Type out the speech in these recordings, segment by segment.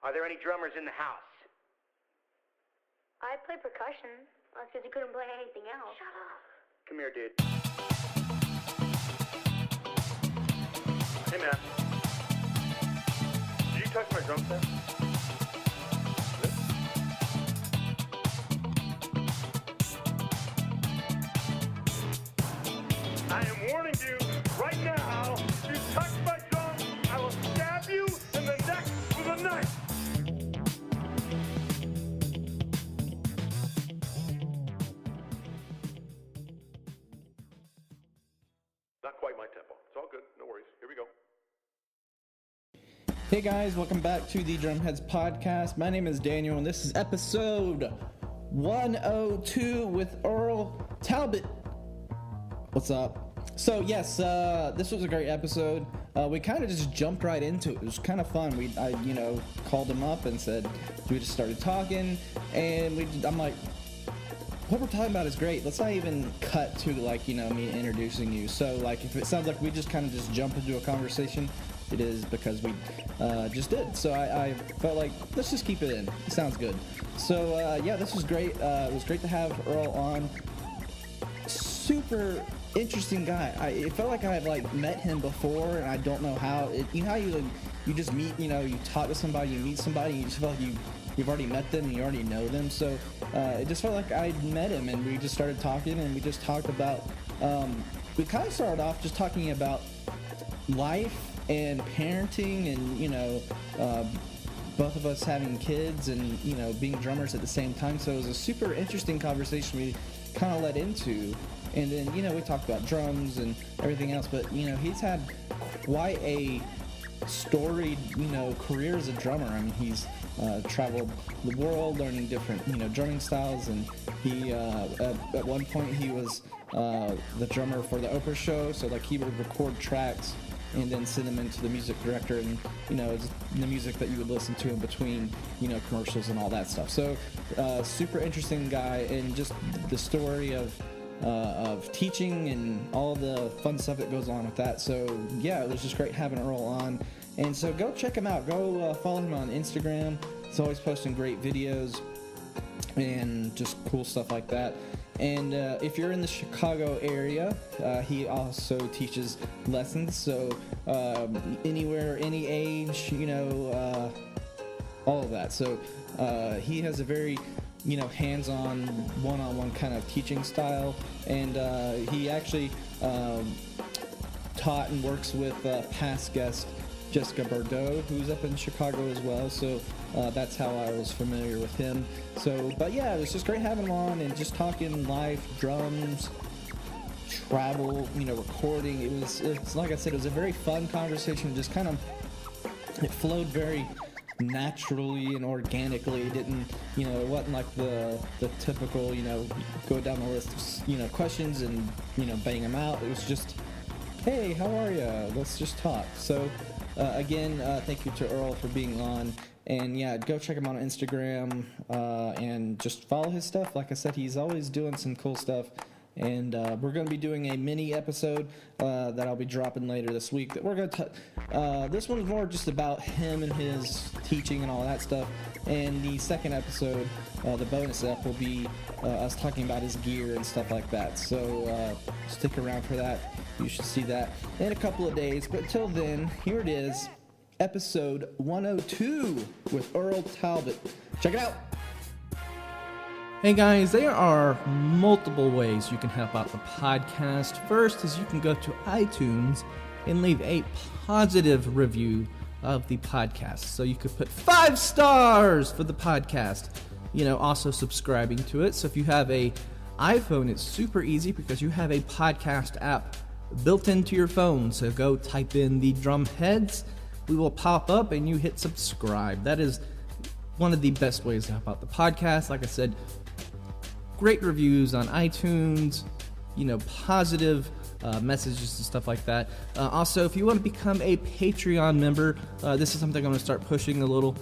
Are there any drummers in the house? I play percussion. Because he couldn't play anything else. Shut up. Come here, dude. Hey, man. Did you touch my drum set? I am warning you right now. You touch my drum, I will stab you in the neck with a knife. Not quite my tempo. It's all good. No worries. Here we go. Hey guys, welcome back to the Drumheads podcast. My name is Daniel, and this is episode 102 with Earl Talbot. What's up? So yes, this was a great episode. We kind of just jumped right into it. It was kind of fun. I called him up and said, we just started talking, and I'm like, what we're talking about is great. Let's not even cut to me introducing you. So if it sounds like we just kind of just jump into a conversation, it is because we just did. So I felt like, let's just keep it in. It sounds good. So yeah, this was great. It was great to have Earl on. Super interesting guy. It felt like I had met him before, and I don't know how. You know how you just meet, you talk to somebody, you meet somebody, and you just feel like you've already met them and you already know them. So it just felt like I'd met him, and we just started talking, and we just talked about. We kind of started off just talking about life and parenting, and both of us having kids, and being drummers at the same time. So it was a super interesting conversation we kind of led into. And then, we talked about drums and everything else, but, he's had quite a storied, career as a drummer. I mean, he's traveled the world learning different, drumming styles, and he, at one point, he was the drummer for the Oprah show, so, he would record tracks and then send them into the music director, and, the music that you would listen to in between, commercials and all that stuff. So, super interesting guy, and just the story of teaching and all the fun stuff that goes on with that. So yeah, it was just great having Earl on, and so go check him out. Go follow him on Instagram. He's always posting great videos and just cool stuff like that. And if you're in the Chicago area, he also teaches lessons, so anywhere, any age, all of that. So he has a very hands-on, one-on-one kind of teaching style, and he actually taught and works with past guest Jessica Bordeaux, who's up in Chicago as well. So that's how I was familiar with him. So, but yeah, it was just great having him on and just talking life, drums, travel, recording. It's like I said, it was a very fun conversation. Just kind of, it flowed very naturally and organically. It didn't, it wasn't like the typical, go down the list of, questions and, bang them out. It was just, hey, how are you? Let's just talk. So, again, thank you to Earl for being on. And yeah, go check him out on Instagram and just follow his stuff. Like I said, he's always doing some cool stuff. And we're going to be doing a mini episode that I'll be dropping later this week. That we're going to. This one's more just about him and his teaching and all that stuff. And the second episode, the bonus ep, will be us talking about his gear and stuff like that. So stick around for that. You should see that in a couple of days. But till then, here it is, episode 102 with Earl Talbot. Check it out. Hey guys, there are multiple ways you can help out the podcast. First is you can go to iTunes and leave a positive review of the podcast. So you could put 5 stars for the podcast, also subscribing to it. So if you have a iPhone, it's super easy because you have a podcast app built into your phone. So go type in the Drumheads. We will pop up and you hit subscribe. That is one of the best ways to help out the podcast. Like I said, great reviews on iTunes, positive messages and stuff like that. Also, if you want to become a Patreon member, this is something I'm going to start pushing a little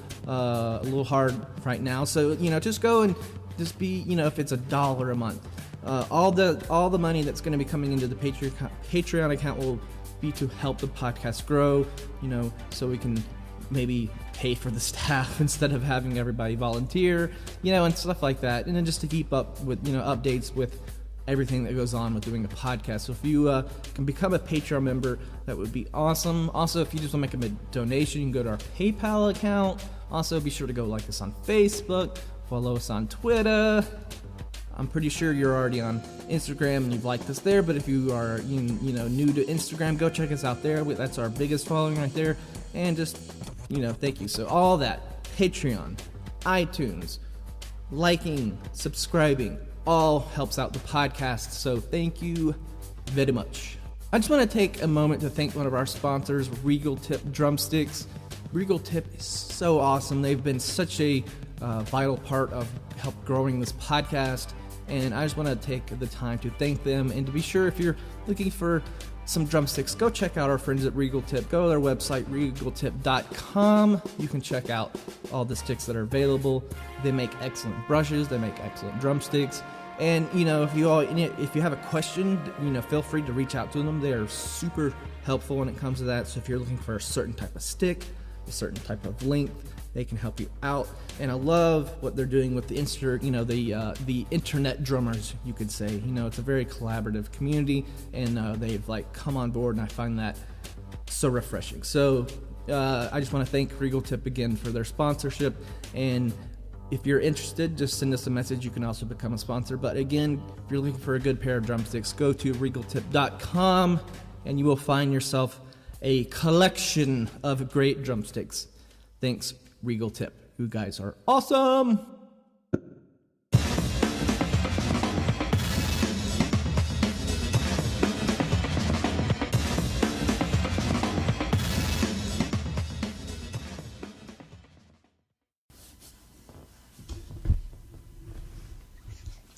hard right now. So, just go and just be, if it's $1 a month, all the money that's going to be coming into the Patreon account will be to help the podcast grow, so we can maybe pay for the staff instead of having everybody volunteer, and stuff like that. And then just to keep up with, updates with everything that goes on with doing a podcast. So if you can become a Patreon member, that would be awesome. Also, if you just want to make a donation, you can go to our PayPal account. Also, be sure to go like us on Facebook, follow us on Twitter. I'm pretty sure you're already on Instagram and you've liked us there, but if you are new to Instagram, go check us out there. That's our biggest following right there. And just, thank you. So all that, Patreon, iTunes, liking, subscribing, all helps out the podcast. So thank you very much. I just want to take a moment to thank one of our sponsors, Regal Tip Drumsticks. Regal Tip is so awesome. They've been such a vital part of help growing this podcast. And I just want to take the time to thank them. And to be sure, if you're looking for some drumsticks, go check out our friends at Regal Tip. Go to their website, regaltip.com. You can check out all the sticks that are available. They make excellent brushes. They make excellent drumsticks. And, if you have a question, feel free to reach out to them. They are super helpful when it comes to that. So if you're looking for a certain type of stick, a certain type of length, they can help you out. And I love what they're doing with the internet drummers, you could say. It's a very collaborative community, and they've come on board, and I find that so refreshing. So I just want to thank Regal Tip again for their sponsorship. And if you're interested, just send us a message. You can also become a sponsor. But again, if you're looking for a good pair of drumsticks, go to regaltip.com, and you will find yourself a collection of great drumsticks. Thanks, Regal Tip. You guys are awesome.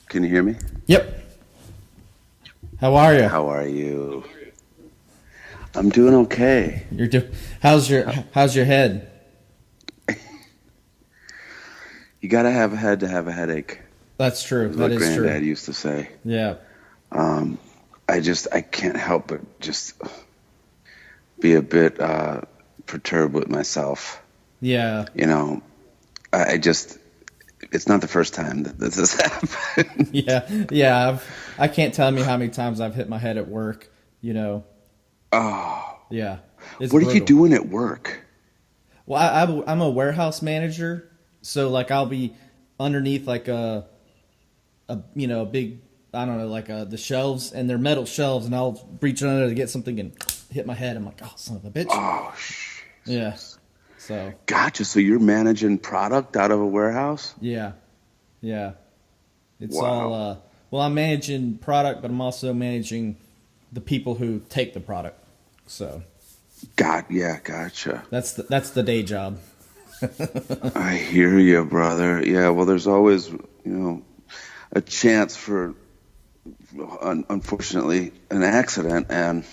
Can you hear me? Yep. How are you? How are you? I'm doing okay. How's your head? You gotta have a head to have a headache. That's true. That's that what is Granddad true. used to say. Yeah. I can't help but just be a bit perturbed with myself. Yeah. It's not the first time that this has happened. Yeah. I can't tell you how many times I've hit my head at work. Oh. Yeah. What are you doing at work? Well, I'm a warehouse manager, so I'll be underneath a big, I don't know, the shelves, and they're metal shelves, and I'll reach under to get something and hit my head. I'm like, oh, son of a bitch. Oh, shit. Yeah. So. Gotcha. So you're managing product out of a warehouse? Yeah. It's wow. all. I'm managing product, but I'm also managing the people who take the product. So. Gotcha. That's the day job. I hear you, brother. Yeah, well, there's always, a chance for, unfortunately, an accident, and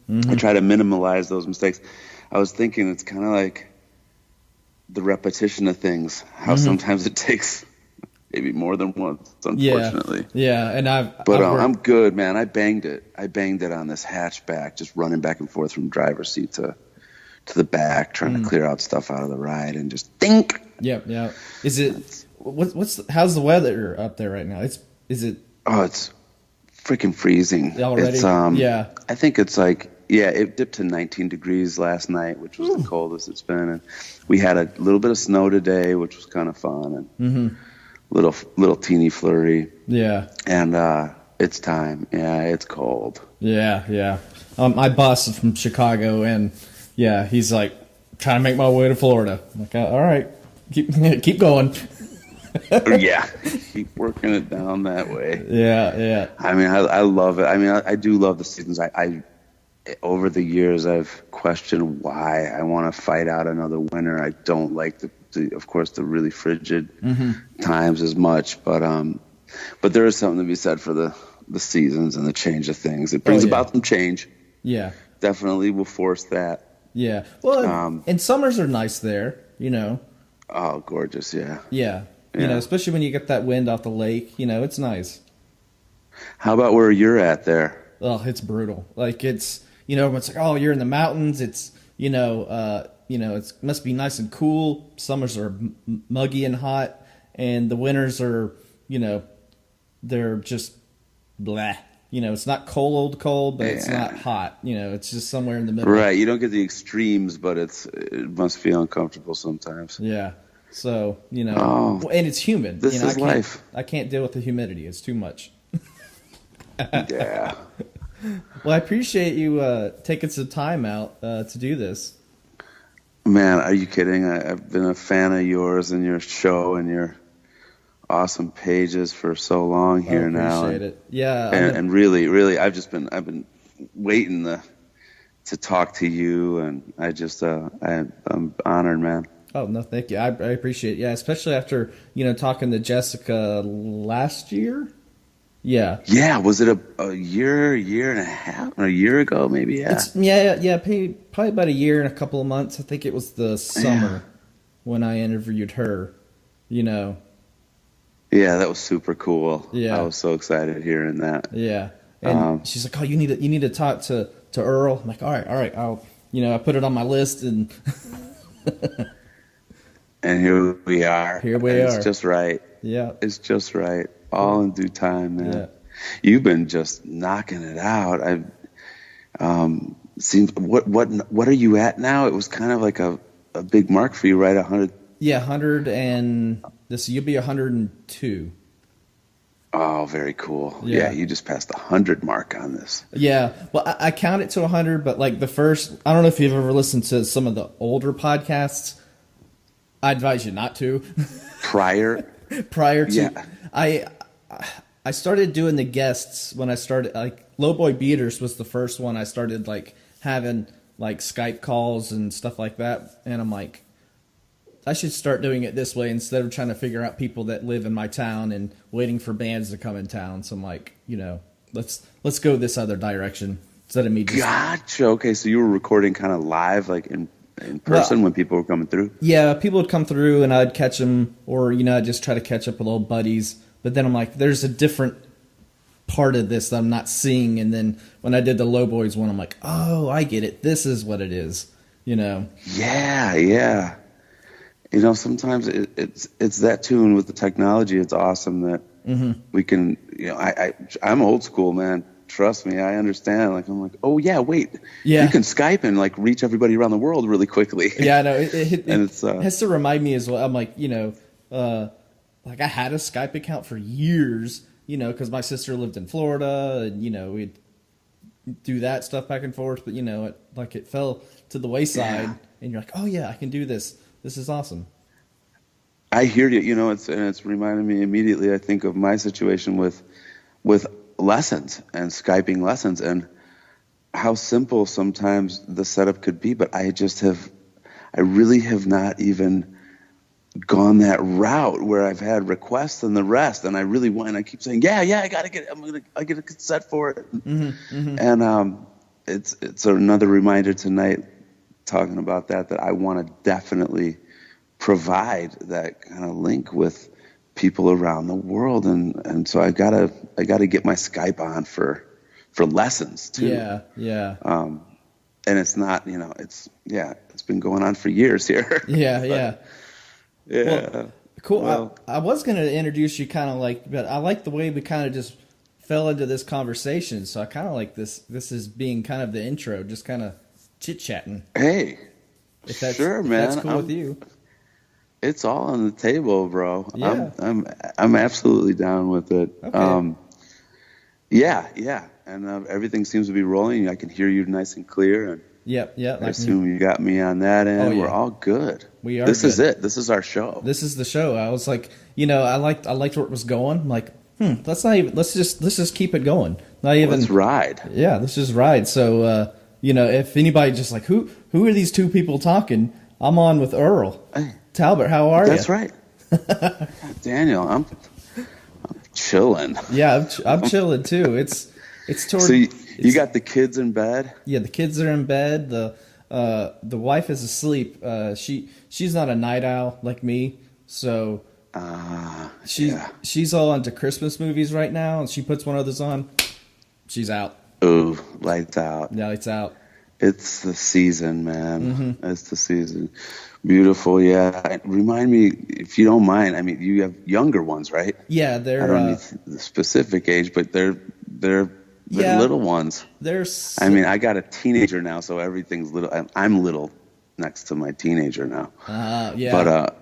I try to minimize those mistakes. I was thinking it's kind of like the repetition of things, how sometimes it takes maybe more than once, unfortunately. Yeah, and I'm good, man. I banged it on this hatchback, just running back and forth from driver's seat to the back, trying to clear out stuff out of the ride, and just think. Yeah. Is it how's the weather up there right now? It's freaking freezing already. Yeah. I think it's it dipped to 19 degrees last night, which was the coldest it's been, and we had a little bit of snow today, which was kind of fun, and little teeny flurry. Yeah. And it's time. Yeah, it's cold. Yeah. My boss is from Chicago, and yeah, he's trying to make my way to Florida. I'm like, all right, keep going. Yeah, keep working it down that way. Yeah. I mean, I love it. I mean, I do love the seasons. I over the years, I've questioned why I want to fight out another winter. I don't like of course, the really frigid times as much, but there is something to be said for the seasons and the change of things. It brings about some change. Yeah, definitely will force that. Yeah, well, and summers are nice there, Oh, gorgeous, yeah. Yeah. Especially when you get that wind off the lake, it's nice. How about where you're at there? Oh, it's brutal. It's, everyone's like, oh, you're in the mountains. It's, it must be nice and cool. Summers are muggy and hot, and the winters are, they're just blah. It's not cold, but it's not hot. It's just somewhere in the middle. Right. You don't get the extremes, but it must feel uncomfortable sometimes. Yeah. So, and it's humid. This is life. I can't deal with the humidity. It's too much. Yeah. Well, I appreciate you taking some time out to do this. Man, are you kidding? I've been a fan of yours and your show and your awesome pages for so long here now. I appreciate it. Yeah. And really, I've been waiting to talk to you, and I'm honored, man. Oh, no, thank you. I appreciate it. Yeah, especially after, talking to Jessica last year. Yeah. Yeah. Was it a year and a half, or a year ago, maybe? Yeah. Probably about a year and a couple of months. I think it was the summer when I interviewed her, Yeah, that was super cool. Yeah. I was so excited hearing that. Yeah. And she's like, "Oh, you need to talk to Earl." I'm like, all right. I'll, I put it on my list, and and here we are. It's just right. Yeah. It's just right. All in due time, man. Yeah. You've been just knocking it out. I've seen what are you at now? It was kind of like a big mark for you, right? 100. Yeah, 100, and you'll be 102. Oh, very cool. Yeah. Yeah, you just passed the 100 mark on this. Yeah. Well, I count it to 100, but like the first, I don't know if you've ever listened to some of the older podcasts. I advise you not to. Prior to, yeah. I started doing the guests when I started, like Lowboy Beaters was the first one I started like having like Skype calls and stuff like that. And I'm like, I should start doing it this way instead of trying to figure out people that live in my town and waiting for bands to come in town. So I'm like, let's go this other direction instead of me just. Gotcha. Okay, so you were recording kind of live, like in person when people were coming through? Yeah, people would come through and I'd catch them, or, I'd just try to catch up with old buddies. But then I'm like, there's a different part of this that I'm not seeing. And then when I did the Lowboys one, I'm like, oh, I get it. This is what it is, Yeah. Sometimes it's that tune with the technology. It's awesome that we can, I'm old school, man. Trust me, I understand. Like, I'm like, oh yeah, wait. Yeah. You can Skype and like reach everybody around the world really quickly. Yeah, I know. It has to remind me as well. I'm like, like I had a Skype account for years, because my sister lived in Florida, and we'd do that stuff back and forth. But it fell to the wayside, and you're like, oh yeah, I can do this. This is awesome. I hear you. It's reminding me immediately. I think of my situation with lessons and Skyping lessons, and how simple sometimes the setup could be. But I really have not even gone that route where I've had requests and the rest, and I really want. And I keep saying, yeah, I get a cassette for it, and it's another reminder tonight, talking about that I want to definitely provide that kind of link with people around the world, and so I gotta get my Skype on for lessons too. Yeah. And it's not, it's been going on for years here. Yeah. Well, cool. Well, I was going to introduce you but I like the way we kind of just fell into this conversation. So I kind of like this is being kind of the intro, just kind of chit-chatting. Hey, sure, man. That's cool with you. It's all on the table, bro. Yeah. I'm absolutely down with it. Okay. Yeah. And everything seems to be rolling. I can hear you nice and clear. And Yep. I assume you got me on that end. Oh, yeah. We're all good. We are. This is it. This is our show. This is the show. I was like, I liked where it was going. I'm like, let's just keep it going. Not even. Let's ride. Yeah, let's just ride. So, if anybody just like, who are these two people talking? I'm on with Earl Talbot. How are you? That's right. Daniel, I'm chilling. Yeah, I'm chilling too. It's toward. So you got the kids in bed? Yeah, the kids are in bed. The wife is asleep. She's not a night owl like me, so she's all into Christmas movies right now, and she puts one of those on. She's out. Ooh, lights out. Yeah, lights out. It's the season, man. It's the season. Beautiful, yeah. Remind me, if you don't mind. I mean, you have younger ones, right? Yeah, they're. I don't need the specific age, but they're little ones. I mean, I got a teenager now, so everything's little. I'm little next to my teenager now. Yeah. But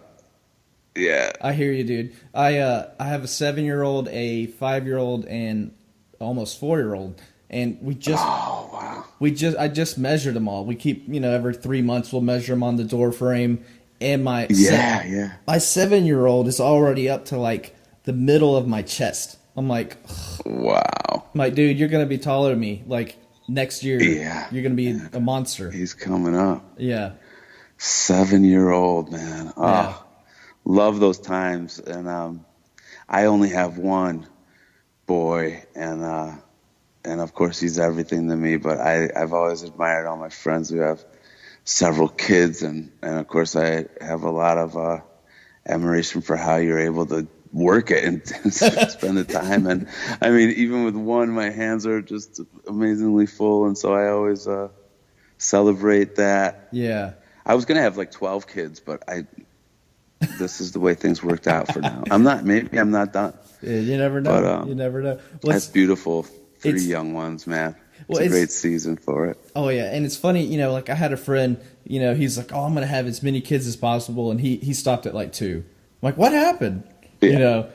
yeah. I hear you, dude. I have a 7-year-old, a 5-year-old, and almost 4-year-old, and we just. Oh wow. I just measured them all. We keep, every 3 months we'll measure them on the door frame, and my 7-year-old is already up to like the middle of my chest. I'm like, wow. I'm like, dude, you're gonna be taller than me. Like next year, you're gonna be a monster. He's coming up. Yeah. 7-year-old, man. Oh, yeah. Love those times. And I only have one boy, and of course he's everything to me. But I've always admired all my friends who have several kids, and of course I have a lot of admiration for how you're able to work it and spend the time. And I mean, even with one, my hands are just amazingly full, and so I always celebrate that. Yeah. I was gonna have like 12 kids, but this is the way things worked out for now. Maybe I'm not done. Yeah, you never know. But, you never know. Well, that's beautiful. 3 young ones, man. It's a great season for it. Oh yeah, and it's funny, like I had a friend, he's like, "Oh, I'm gonna have as many kids as possible," and he stopped at like 2. I'm like, "What happened?" Yeah.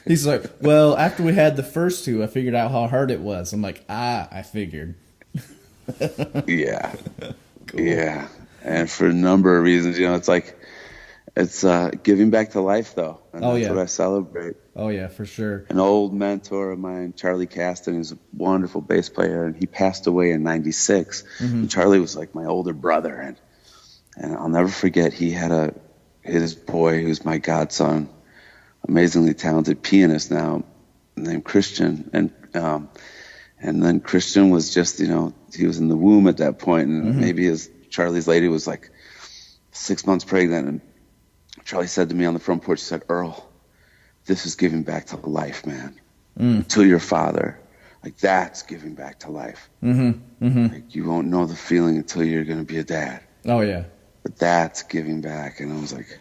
He's like, "Well, after we had the first 2, I figured out how hard it was." I'm like, I figured. Yeah. Cool. Yeah. And for a number of reasons, it's giving back to life, though. And that's what I celebrate. Oh, yeah, for sure. An old mentor of mine, Charlie Caston, is a wonderful bass player, and he passed away in 96. And Charlie was like my older brother, and I'll never forget, he had his boy, who's my godson, amazingly talented pianist now, named Christian. And then Christian was just, he was in the womb at that point, and maybe Charlie's lady was like 6 months pregnant, and Charlie said to me on the front porch, he said, "Earl, this is giving back to life, man. To your father. Like, that's giving back to life. Like, you won't know the feeling until you're going to be a dad. Oh, yeah. But that's giving back." And I was like,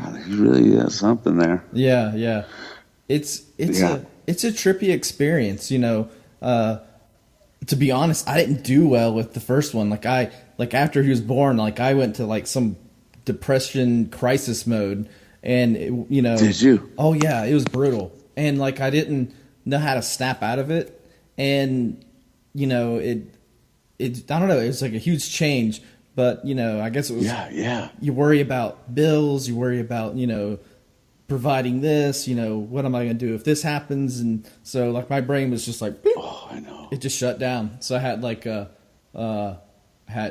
oh, he really has something there. Yeah, yeah. It's a trippy experience, to be honest, I didn't do well with the first one. Like after he was born, I went to like some depression crisis mode, and Did you? Oh yeah, it was brutal, and I didn't know how to snap out of it, and it I don't know, it was like a huge change, but I guess it was you worry about bills, you worry about providing this, what am I going to do if this happens? And so my brain was just like, oh, I know. It just shut down. So I had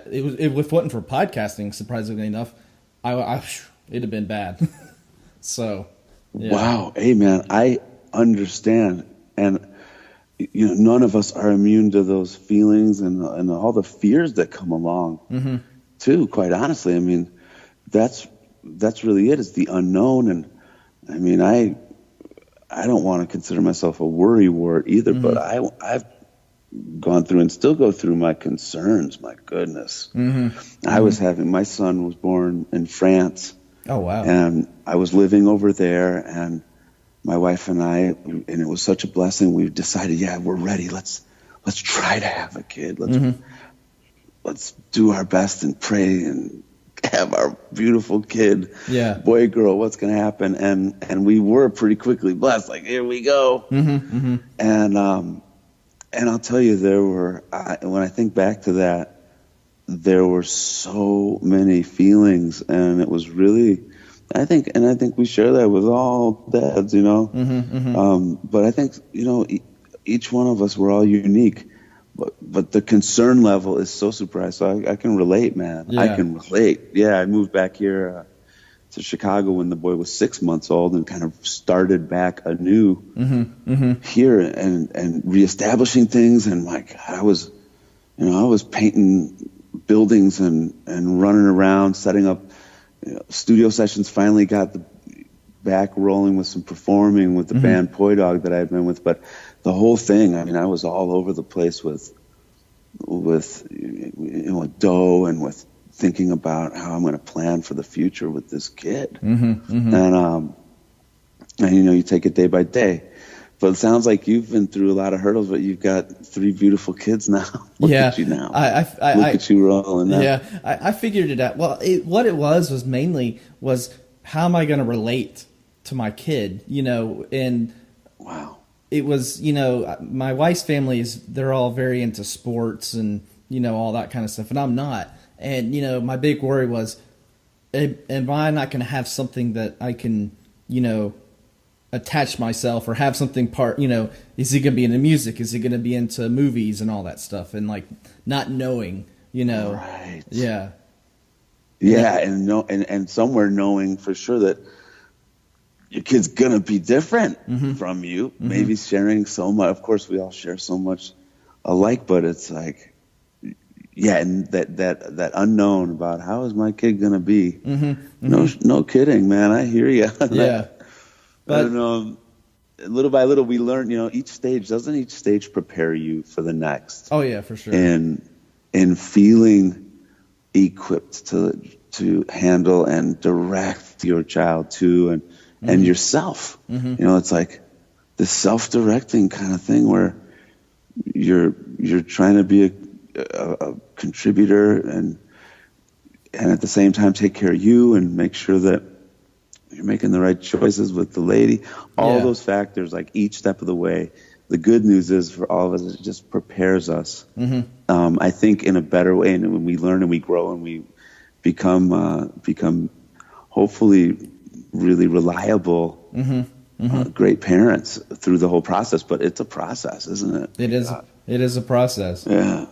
if it wasn't for podcasting, surprisingly enough, it'd have been bad. So, yeah. Wow. Hey man, I understand. And none of us are immune to those feelings and all the fears that come along too, quite honestly. I mean, that's really it. It's the unknown. And I mean, I don't want to consider myself a worrywart either, but I've gone through and still go through my concerns. My goodness. My son was born in France. Oh, wow. And I was living over there, and my wife and I, and it was such a blessing. We decided, we're ready. Let's try to have a kid. Let's do our best and pray and have our beautiful kid. Yeah. Boy, girl, what's going to happen? And we were pretty quickly blessed. Like, here we go. And I'll tell you, when I think back to that, there were so many feelings, and it was really, I think we share that with all dads, but I think, each one of us, we're all unique, but the concern level is so surprised. So I can relate, man. Yeah. I can relate. Yeah. I moved back here to Chicago when the boy was 6 months old, and kind of started back anew here and reestablishing things. And my God, I was painting buildings and running around, setting up studio sessions. Finally got the back rolling with some performing with the band Poi Dog that I've been with. But the whole thing, I mean, I was all over the place with with dough and with thinking about how I'm going to plan for the future with this kid. And you take it day by day. But it sounds like you've been through a lot of hurdles, but you've got 3 beautiful kids now. Look at you now. Look at you rolling now. Yeah, I figured it out. Well, what it was mainly how am I going to relate to my kid, and wow. It was, my wife's family they're all very into sports and, all that kind of stuff. And I'm not. And, my big worry was, am I not going to have something that I can, attach myself or have something is he going to be into music? Is he going to be into movies and all that stuff? And like not knowing, Right. Yeah. Yeah. And somewhere knowing for sure that your kid's going to be different from you, maybe sharing so much. Of course, we all share so much alike, but it's like, yeah, and that unknown about how is my kid going to be. No kidding, man. I hear you. Yeah. But little by little, we learn, each stage prepare you for the next? Oh, yeah, for sure. And feeling equipped to handle and direct your child to and yourself. It's like this self-directing kind of thing where you're trying to be a contributor and at the same time take care of you and make sure that you're making the right choices with the lady. All those factors, like each step of the way. The good news is for all of us, it just prepares us. I think in a better way, and when we learn and we grow and we become hopefully really reliable, great parents through the whole process. But it's a process, isn't it? It is. It is a process. Yeah.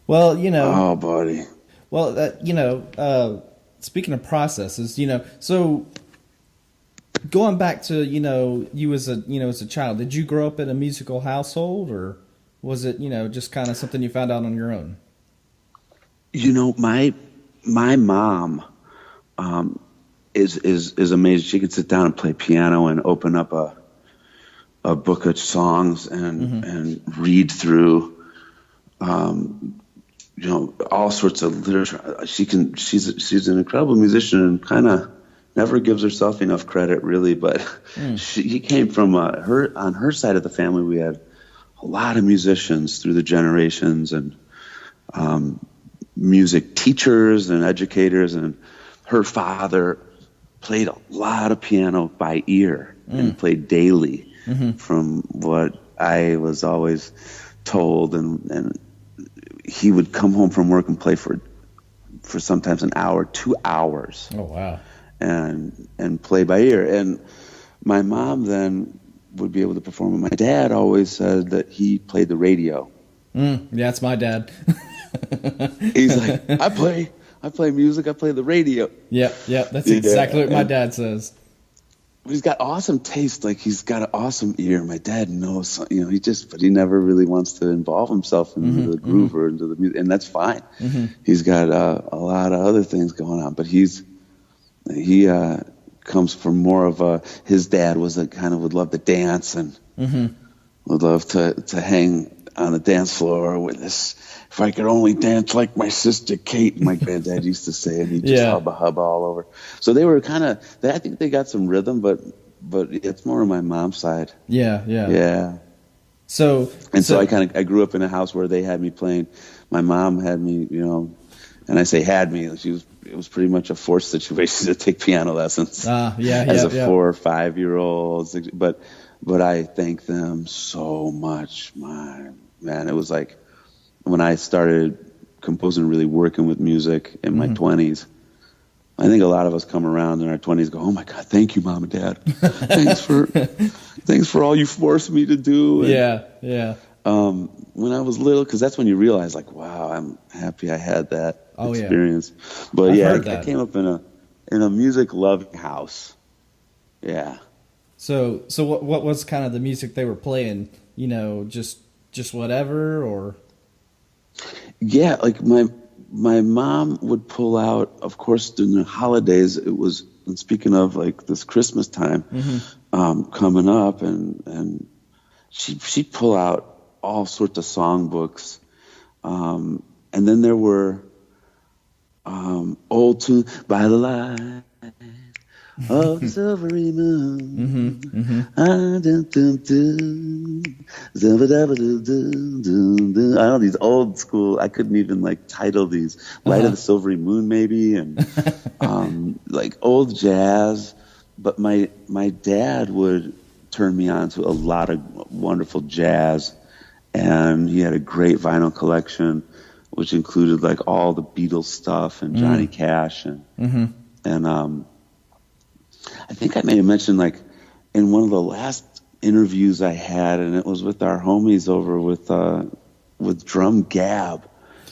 Well, Oh, buddy. Well, speaking of processes, so going back to you as a child, did you grow up in a musical household, or was it just kind of something you found out on your own? My mom is amazing. She could sit down and play piano and open up a book of songs and read through all sorts of literature. She's an incredible musician and kind of never gives herself enough credit, really. But she came from on her side of the family. We had a lot of musicians through the generations and music teachers and educators. And her father played a lot of piano by ear and played daily, from what I was always told. And he would come home from work and play for sometimes an hour, 2 hours. Oh, wow. And play by ear. And my mom then would be able to perform. And my dad always said that he played the radio. Yeah, that's my dad. He's like, I play music, I play the radio. Yeah, that's exactly what my dad says. He's got awesome taste, like he's got an awesome ear. My dad knows, but he never really wants to involve himself into the groove or into the music, and that's fine. He's got a lot of other things going on, but he comes from more of his dad was a kind of would love to dance and would love to hang on the dance floor with this. If I could only dance like my sister Kate, my granddad used to say, and he just hubba all over. So they were kind of, I think they got some rhythm, but it's more on my mom's side. Yeah. So I grew up in a house where they had me playing. My mom had me, and I say had me. It was pretty much a forced situation to take piano lessons as a 4 or 5 year old. But I thank them so much, man. It was like when I started composing, really working with music in my 20s. I think a lot of us come around in our 20s and go, "Oh my God, thank you, Mom and Dad. Thanks for all you forced me to do." And, when I was little, because that's when you realize, like, wow, I'm happy I had that experience. But I came up in a music loving house. Yeah. So what was kind of the music they were playing? Just whatever, or? Yeah, like my mom would pull out, of course, during the holidays. It was, and speaking of like this Christmas time coming up, and she'd pull out all sorts of songbooks And then there were old tunes by the light of the silvery moon. I know these old school. I couldn't even like title these. Light of the Silvery Moon, maybe, and like old jazz. But my dad would turn me on to a lot of wonderful jazz, and he had a great vinyl collection, which included like all the Beatles stuff and Johnny Cash and I think I may have mentioned like in one of the last interviews I had, and it was with our homies over with Drum Gab.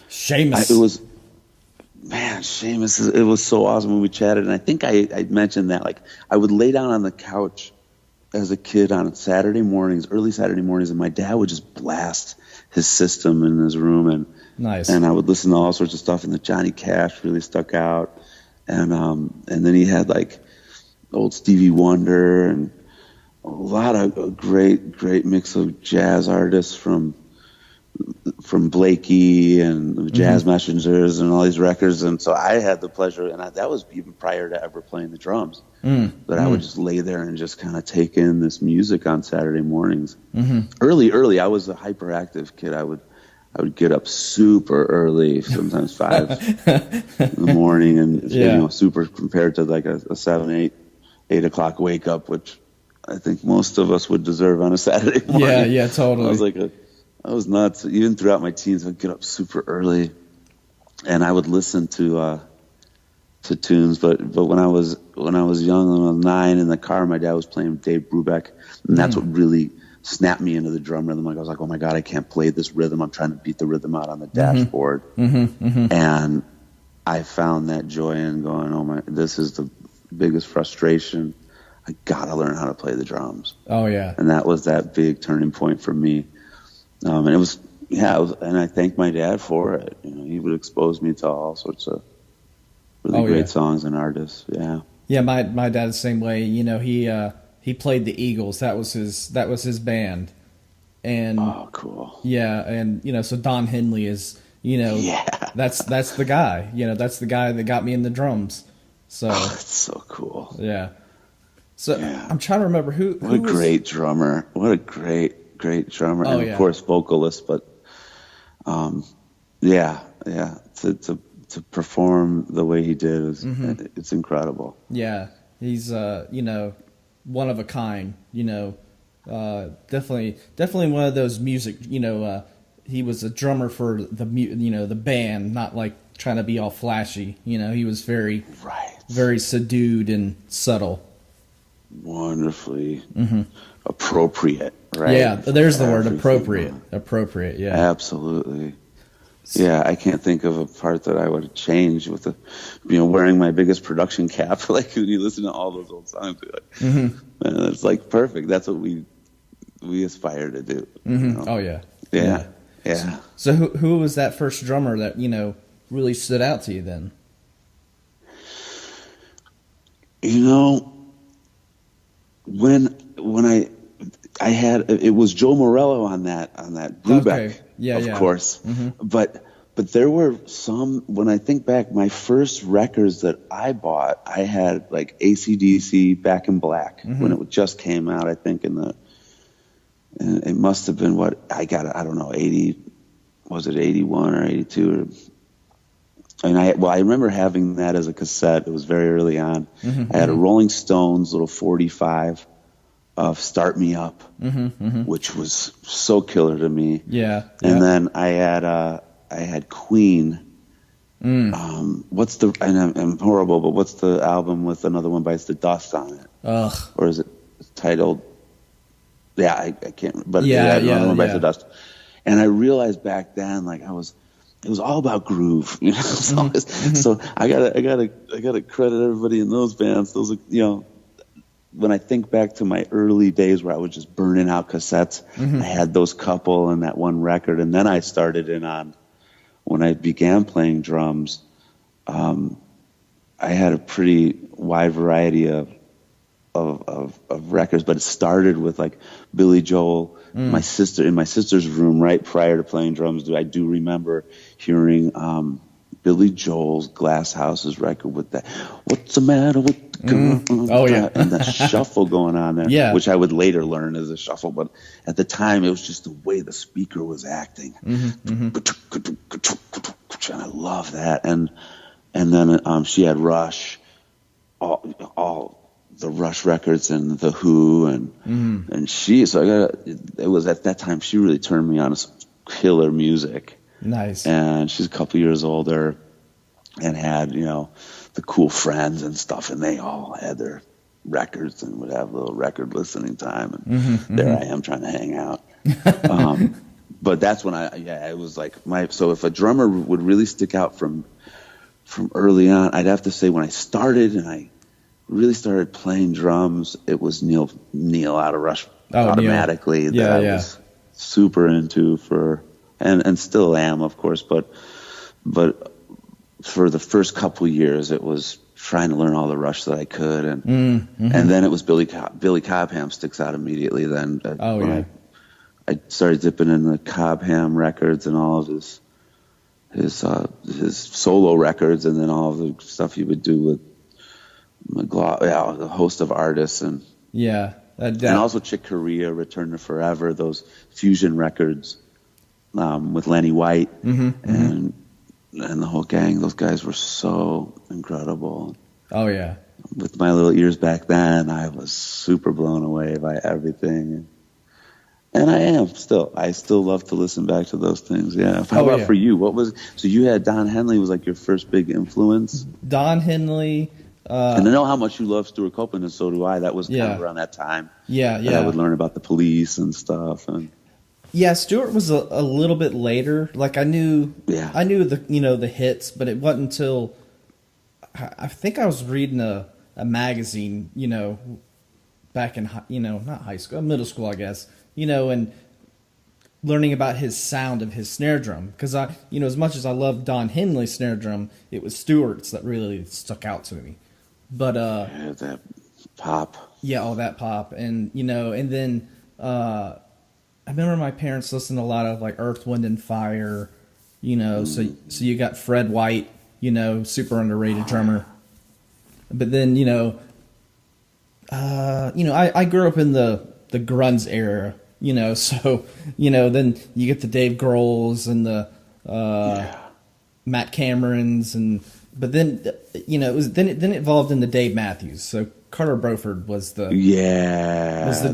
Seamus. It was, man, Seamus. It was so awesome when we chatted, and I think I mentioned that like I would lay down on the couch as a kid on Saturday mornings, early Saturday mornings, and my dad would just blast his system in his room, and nice. And I would listen to all sorts of stuff, and the Johnny Cash really stuck out, and then he had like old Stevie Wonder and a lot of great mix of jazz artists from Blakey and Jazz Messengers and all these records. And so I had the pleasure, and that was even prior to ever playing the drums, that I would just lay there and just kind of take in this music on Saturday mornings. Early, I was a hyperactive kid. I would get up super early, sometimes 5 in the morning, and you know, super compared to like a 7, 8 o'clock wake up, which I think most of us would deserve on a Saturday morning. Yeah, totally. I was nuts. Even throughout my teens, I'd get up super early, and I would listen to tunes. But when I was young, when I was 9 in the car, my dad was playing Dave Brubeck, and that's what really snapped me into the drum rhythm. Like I was like, oh my God, I can't play this rhythm. I'm trying to beat the rhythm out on the dashboard, and I found that joy in going, oh my, this is the biggest frustration. I gotta learn how to play the drums. Oh yeah. And that was that big turning point for me. And it was, and I thank my dad for it. You know, he would expose me to all sorts of really great songs and artists. Yeah. Yeah, my dad the same way. You know, he played the Eagles. That was his band. And oh, cool. Yeah, and you know, so Don Henley is, you know, that's the guy. You know, that's the guy that got me in the drums. So that's so cool. Yeah. So I'm trying to remember who What a great drummer. What a great drummer. Oh, and of course vocalist, but to perform the way he did is it's incredible. Yeah. He's you know, one of a kind, you know. Definitely one of those music, you know, he was a drummer for the band, not like trying to be all flashy. You know, he was very subdued and subtle. Wonderfully appropriate, right? Yeah, there's the word, appropriate. Appropriate, yeah. Absolutely. Yeah, I can't think of a part that I would have changed with wearing my biggest production cap. Like when you listen to all those old songs, you're like, man, it's like perfect. That's what we aspire to do. You know? Oh yeah. Yeah. So who was that first drummer that, you know, really stood out to you then? You know, when I had, it was Joe Morello on that Brubeck, of course. But there were some, when I think back, my first records that I bought, I had like AC/DC Back in Black when it just came out. I think and it must have been what I got. I don't know, 80, was it 81 or 82? And I remember having that as a cassette. It was very early on. I had a Rolling Stones little 45 of "Start Me Up," which was so killer to me. Yeah. And then I had Queen. What's the? And I'm horrible, but what's the album with Another One Bites the Dust on it? Ugh. Or is it titled? Yeah, I can't. But Another One Bites the Dust. And I realized back then, like it was all about groove, you know. So I gotta credit everybody in those bands. Those are, you know, when I think back to my early days where I was just burning out cassettes, I had those couple and that one record, and then I started in on when I began playing drums. I had a pretty wide variety of of records, but it started with like Billy Joel. My sister, in my sister's room right prior to playing drums, I do remember hearing Billy Joel's Glass Houses record with that "What's the matter with the girl?" Oh yeah, and the shuffle going on there, yeah, which I would later learn as a shuffle, but at the time it was just the way the speaker was acting. And I love that. And then she had Rush, all the Rush records and the Who, and it was at that time she really turned me on to some killer music. Nice. And she's a couple years older, and had the Cool Friends and stuff, and they all had their records and would have a little record listening time, and there I am trying to hang out. But that's when it was like so if a drummer would really stick out from early on, I'd have to say when I started and I really started playing drums, it was Neil out of Rush automatically that I was super into and still am, of course, but for the first couple years it was trying to learn all the Rush that I could, and then it was Billy Cobham sticks out immediately then. I started dipping in the Cobham records and all of his solo records, and then all of the stuff he would do with a host of artists, and also Chick Corea, Return to Forever, those fusion records with Lenny White and the whole gang. Those guys were so incredible. Oh yeah. With my little ears back then, I was super blown away by everything. And I am still. I still love to listen back to those things. Yeah. How about for you? So you had Don Henley was like your first big influence? Don Henley. And I know how much you love Stuart Copeland, and so do I. That was kind of around that time. Yeah. I would learn about the Police and stuff. And Stuart was a little bit later. Like I knew the the hits, but it wasn't until I think I was reading a magazine, back in not high school, middle school, I guess, and learning about his sound of his snare drum, because as much as I loved Don Henley's snare drum, it was Stewart's that really stuck out to me. But that pop. Yeah, all that pop, and and then I remember my parents listened to a lot of like Earth, Wind and Fire, so you got Fred White, super underrated drummer. But then I grew up in the grunge era, so then you get the Dave Grohls and the Matt Camerons, but then it evolved into Dave Matthews. So Carter Broford was the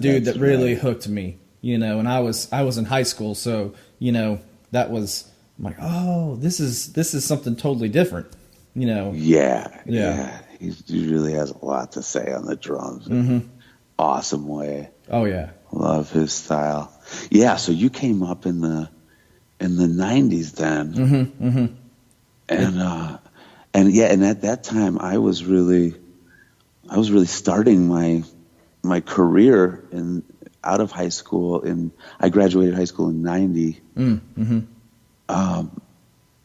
dude that really hooked me, and I was in high school, so that was I'm like, oh, this is something totally different, Yeah. He really has a lot to say on the drums. Awesome way. Oh yeah. Love his style. Yeah, so you came up in the 90s then. And at that time I was really starting my career out of high school. I graduated high school in 90.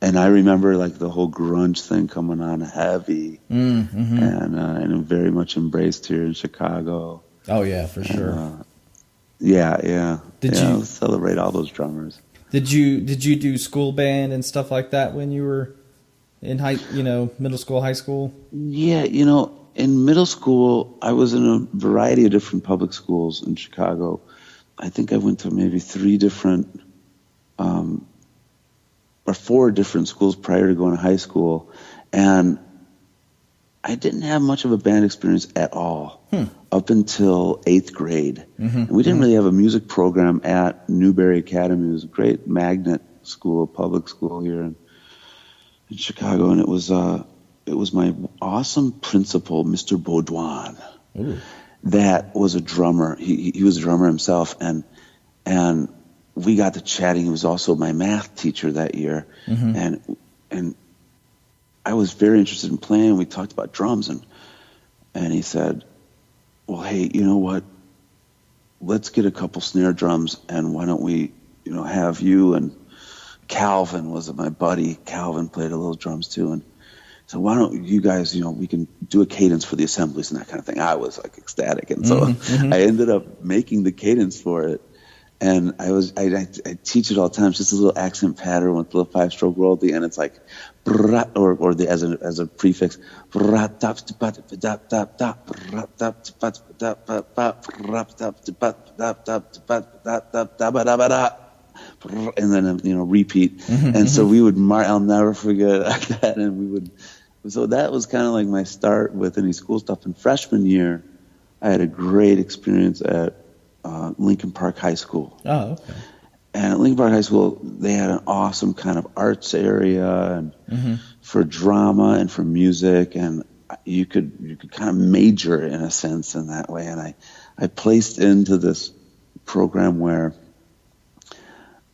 And I remember like the whole grunge thing coming on heavy, and very much embraced here in Chicago. Oh yeah, for sure. Did you celebrate all those drummers? Did you do school band and stuff like that when you were in middle school, high school? Yeah, in middle school I was in a variety of different public schools in Chicago. I think I went to maybe 3 different or 4 different schools prior to going to high school, and I didn't have much of a band experience at all up until 8th grade. And we didn't really have a music program at Newberry Academy. It was a great magnet school, public school here in Chicago, and it was my awesome principal, Mr. Baudouin, that was a drummer. He was a drummer himself, and we got to chatting. He was also my math teacher that year, and I was very interested in playing. We talked about drums, and he said, well, hey, you know what? Let's get a couple snare drums, and why don't we, have you and Calvin was my buddy. Calvin played a little drums too, and so why don't you guys, we can do a cadence for the assemblies and that kind of thing. I was like ecstatic. And so I ended up making the cadence for it. And I teach it all the time. It's just a little accent pattern with a little 5-stroke roll at the end. It's like, or as a prefix, and then repeat. And so we would I'll never forget that. And so that was kind of like my start with any school stuff. In freshman year, I had a great experience at Lincoln Park High School. Oh, okay. And at Lincoln Park High School, they had an awesome kind of arts area and for drama and for music, and you could kind of major in a sense in that way. And I placed into this program where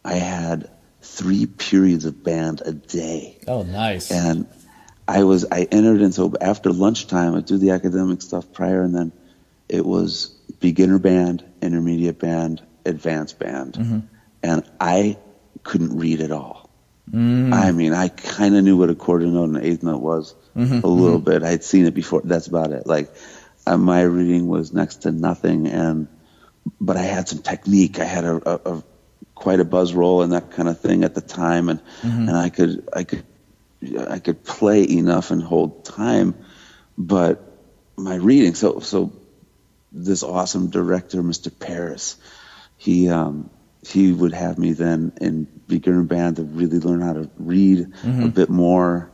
I had 3 periods of band a day. Oh, nice. And I entered in, so after lunchtime, I'd do the academic stuff prior, and then it was beginner band, intermediate band, advanced band. And I couldn't read at all. I mean, I kind of knew what a quarter note and an eighth note was a little bit. I'd seen it before. That's about it. Like, my reading was next to nothing, but I had some technique. I had a quite a buzz roll and that kind of thing at the time, and I could play enough and hold time, but my reading. So this awesome director, Mr. Paris, he would have me then in beginner band to really learn how to read a bit more.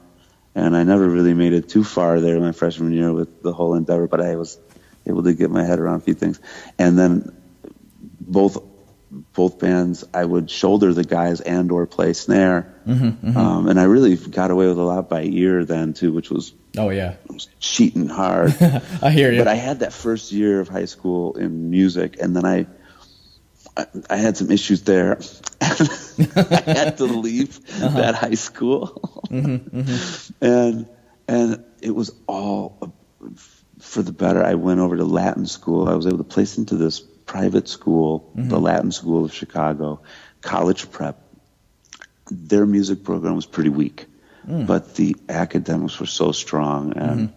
And I never really made it too far there my freshman year with the whole endeavor, but I was able to get my head around a few things. And then both bands, I would shoulder the guys and or play snare. And I really got away with a lot by ear then too, which was cheating hard. I hear you. But I had that first year of high school in music, and then I had some issues there. I had to leave that high school. And it was all for the better. I went over to Latin school. I was able to place into this private school, the Latin School of Chicago, college prep. Their music program was pretty weak, but the academics were so strong, and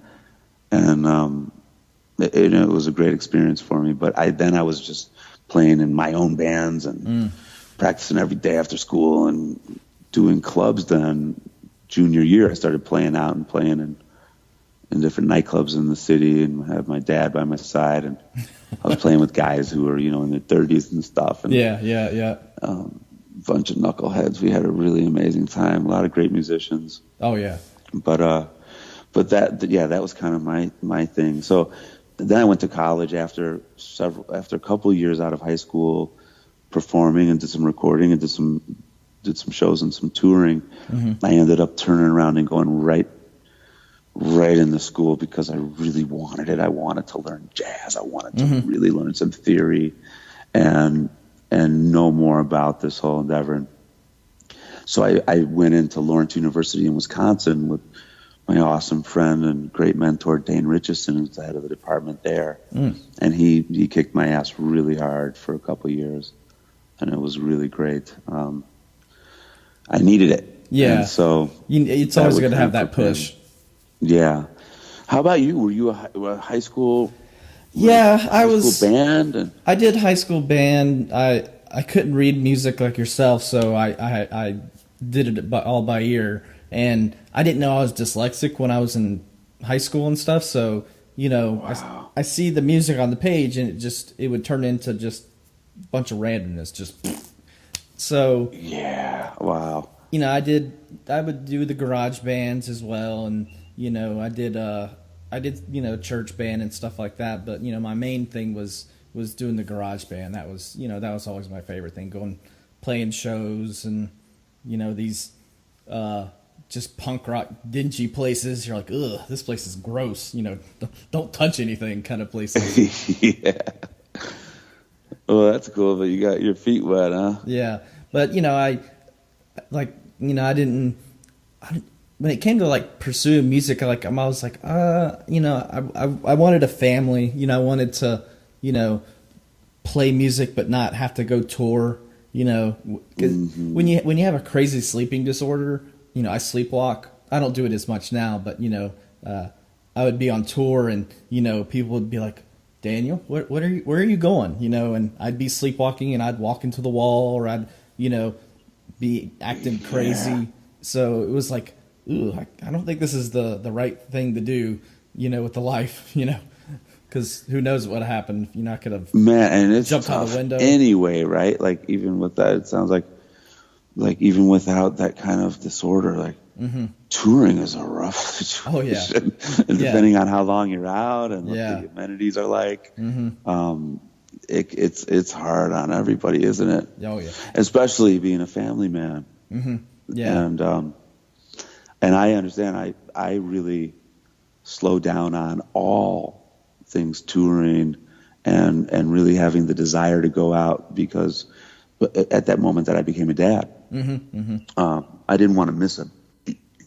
it was a great experience for me. But I was just playing in my own bands and practicing every day after school and doing clubs. Then junior year, I started playing out and playing in different nightclubs in the city, and had my dad by my side, and I was playing with guys who were in their 30s and stuff. And, bunch of knuckleheads. We had a really amazing time. A lot of great musicians. Oh yeah. But that was kind of my thing. So then I went to college after a couple of years out of high school, performing and did some recording and did some shows and some touring. I ended up turning around and going right into school because I really wanted it. I wanted to learn jazz. I wanted to really learn some theory and know more about this whole endeavor. So I went into Lawrence University in Wisconsin with my awesome friend and great mentor, Dane Richardson, who's the head of the department there. And he kicked my ass really hard for a couple of years, and it was really great. I needed it. Yeah. And so it's always good to have that push. Yeah. How about you? Were you a high school? Yeah, I was. School band. I did high school band. I couldn't read music like yourself, so I did it all by ear. And I didn't know I was dyslexic when I was in high school and stuff. So I see the music on the page, and it would turn into just a bunch of randomness. So yeah, wow. I would do the garage bands as well, and I did church band and stuff like that. But my main thing was doing the garage band. That was always my favorite thing, playing shows and these just punk rock dingy places. You're like, ugh, this place is gross. Don't touch anything kind of places. Yeah. Well, that's cool, but you got your feet wet, huh? Yeah, but I didn't. When it came to pursuing music, I was like, I wanted a family. I wanted to, play music but not have to go tour. Because when you have a crazy sleeping disorder, I sleepwalk. I don't do it as much now, but I would be on tour, and people would be like, Daniel, where are you going? And I'd be sleepwalking, and I'd walk into the wall, or I'd be acting crazy. So it was like, ooh, I don't think this is the right thing to do, with the life, because who knows what happened. I could have and it's jumped out the window anyway, right? Like even with that, it sounds like even without that kind of disorder, like touring is a rough situation. Oh yeah. And depending on how long you're out and what Yeah. the amenities are like, it's hard on everybody, isn't it? Oh yeah. Especially being a family man. Yeah. And I understand. I really slow down on all things touring and really having the desire to go out, because at that moment that I became a dad, I didn't want to miss him.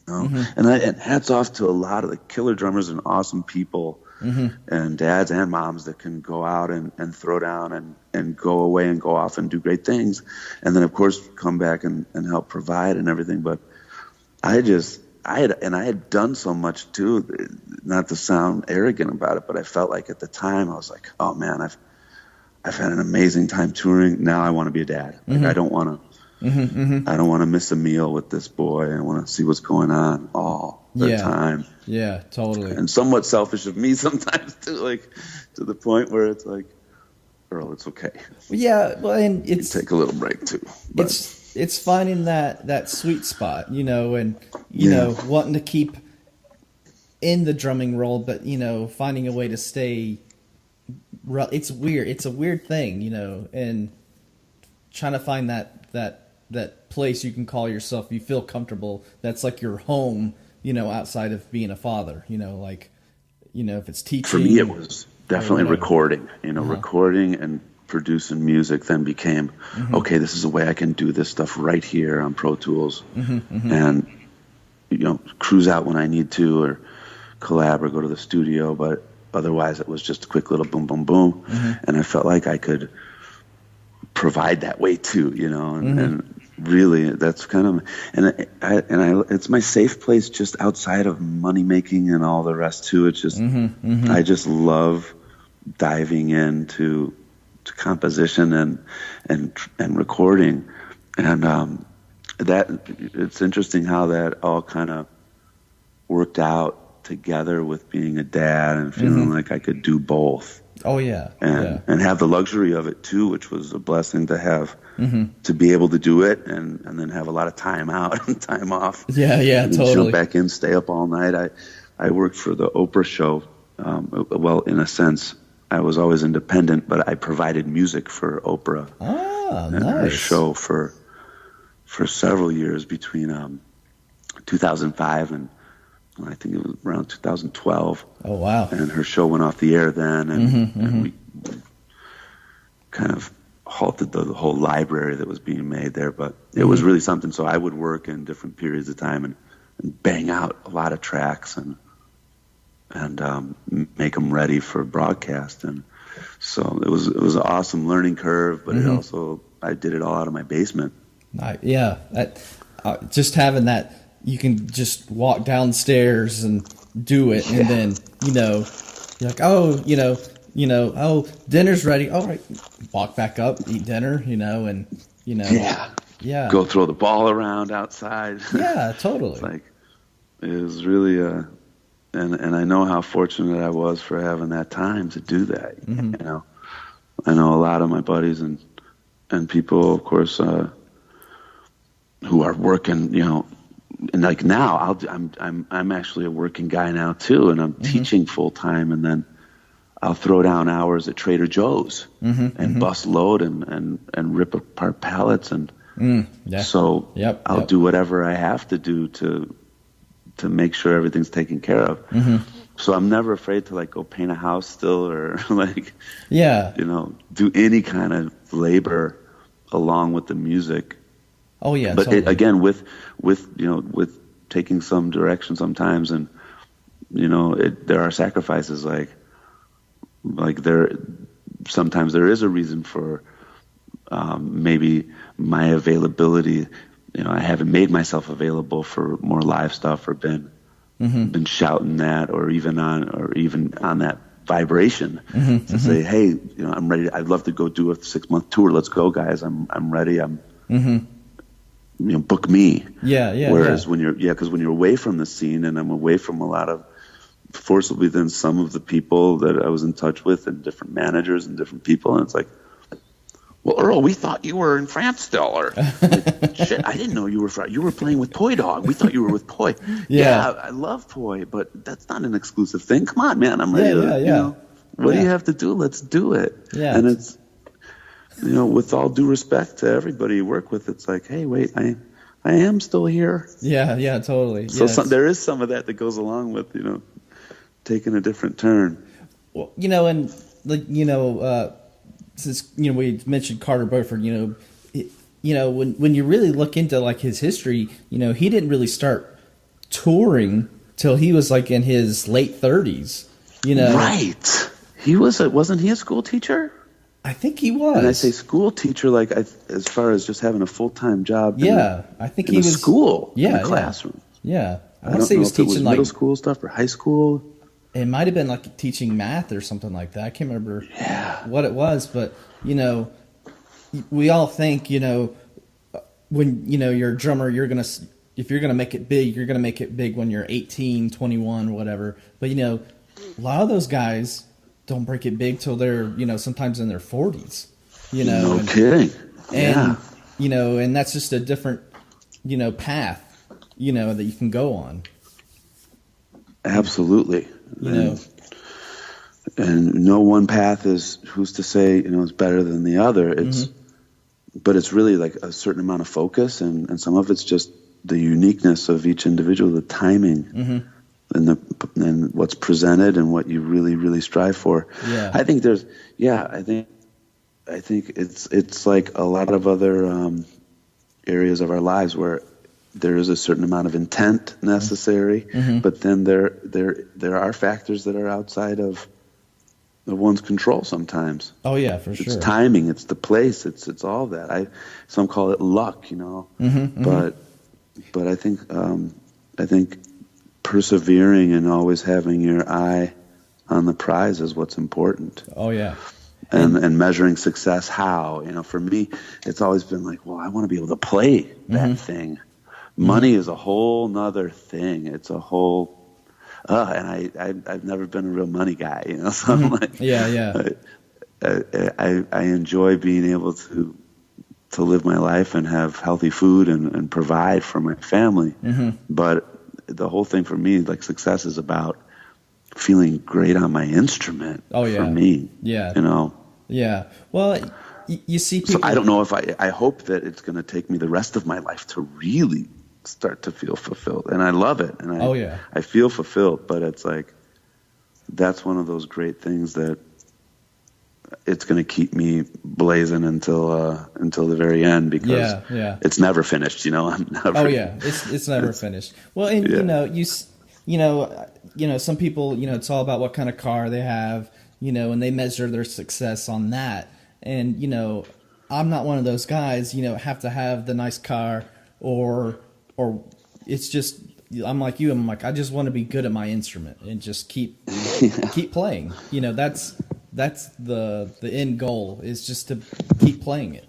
And hats off to a lot of the killer drummers and awesome people and dads and moms that can go out and throw down and go away and go off and do great things, and then of course come back and help provide and everything. But I had done so much too, not to sound arrogant about it, but I felt like at the time I was like, oh man, I've had an amazing time touring. Now I want to be a dad. Like I don't want to. I don't want to miss a meal with this boy. I want to see what's going on all the time. Yeah, totally. And somewhat selfish of me sometimes too, like to the point where it's like, Earl, it's okay. Yeah, well, and it's take a little break too. But it's finding that sweet spot, and wanting to keep in the drumming role, but finding a way to stay. It's weird. It's a weird thing, and trying to find that place you can call yourself, you feel comfortable, that's like your home, outside of being a father, if it's teaching. For me, it was definitely recording, recording and producing music then became, okay, this is a way I can do this stuff right here on Pro Tools and, cruise out when I need to or collab or go to the studio. But otherwise it was just a quick little boom, boom, boom. And I felt like I could provide that way too, and really that's kind of, and I it's my safe place just outside of money making and all the rest too. It's just, I just love diving into composition and recording. And, that it's interesting how that all kind of worked out together with being a dad and feeling like I could do both. Oh yeah. And have the luxury of it too, which was a blessing to have, to be able to do it and then have a lot of time out and time off. Yeah, and totally. Jump back in, stay up all night. I worked for the Oprah show. Well, in a sense, I was always independent, but I provided music for Oprah and her show for several years between 2005 and I think it was around 2012. Oh, wow. And her show went off the air then, and we kind of halted the whole library that was being made there. But it was really something. So I would work in different periods of time and bang out a lot of tracks and make them ready for broadcast. And so it was an awesome learning curve, but it also, I did it all out of my basement. Yeah. Just having that, you can just walk downstairs and do it, and then you're like, oh, oh, dinner's ready. All right, walk back up, eat dinner, yeah. Go throw the ball around outside. Yeah, totally. It's like it was really and I know how fortunate I was for having that time to do that. I know a lot of my buddies and people, of course, who are working, and like now I'm actually a working guy now too, and I'm teaching full time, and then I'll throw down hours at Trader Joe's and bust load and rip apart pallets and so I'll do whatever I have to do to make sure everything's taken care of. So I'm never afraid to like go paint a house still or like do any kind of labor along with the music. Oh yeah, but totally. Again with taking some direction sometimes, and there are sacrifices. Like sometimes there is a reason for maybe my availability I haven't made myself available for more live stuff or been shouting that or even on that vibration to say, hey, I'm ready. I'd love to go do a 6-month tour. Let's go, guys. I'm ready. Book me. Yeah. Whereas when you're away from the scene, and I'm away from a lot of, forcibly then some of the people that I was in touch with and different managers and different people, and it's like, well, Earl, we thought you were in France still, or like, shit, I didn't know you were playing with Poi Dog. We thought you were with Poi. Yeah, I love Poi, but that's not an exclusive thing. Come on, man, I'm ready to. What do you have to do? Let's do it. Yeah, and it's with all due respect to everybody you work with, it's like, hey, wait, I am still here. Yeah, totally. So there is some of that goes along with taking a different turn. Well, and since we mentioned Carter Beauford, when you really look into like his history, he didn't really start touring till he was like in his late 30s. Right? Wasn't he a school teacher? I think he was. And I say school teacher, like as far as just having a full-time job. I think he was school. In the classroom. Yeah, I don't know he was if it was teaching middle school stuff or high school. It might have been like teaching math or something like that. I can't remember what it was, but we all think when you're a drummer, if you're gonna make it big, you're gonna make it big when you're 18, 21, whatever. But a lot of those guys don't break it big till they're sometimes in their 40s. No kidding. And and that's just a different path that you can go on. Absolutely. And no one path is, who's to say, is better than the other. But it's really like a certain amount of focus, and some of it's just the uniqueness of each individual, the timing, and what's presented and what you really, really strive for. Yeah. I think I think it's like a lot of other areas of our lives where there is a certain amount of intent necessary, but then there are factors that are outside of one's control sometimes. Oh yeah, for sure. It's timing, it's the place, it's all that. Some call it luck, but I think persevering and always having your eye on the prize is what's important. Oh yeah. And measuring success how, for me, it's always been like, well, I want to be able to play that thing. Money is a whole nother thing. It's a whole, and I've never been a real money guy, so I'm like, I enjoy being able to live my life and have healthy food and provide for my family. But the whole thing for me, like success is about feeling great on my instrument. For me. Yeah. Well, you see people. So I don't know if I hope that it's going to take me the rest of my life to really start to feel fulfilled, and I love it, and I feel fulfilled, but it's like that's one of those great things that it's going to keep me blazing until the very end, because it's never finished, I'm never it's never finished. Well, and some people, it's all about what kind of car they have, and they measure their success on that. And I'm not one of those guys, have to have the nice car or it's just, I'm like you. I'm like, I just want to be good at my instrument and just keep playing. That's the end goal, is just to keep playing it.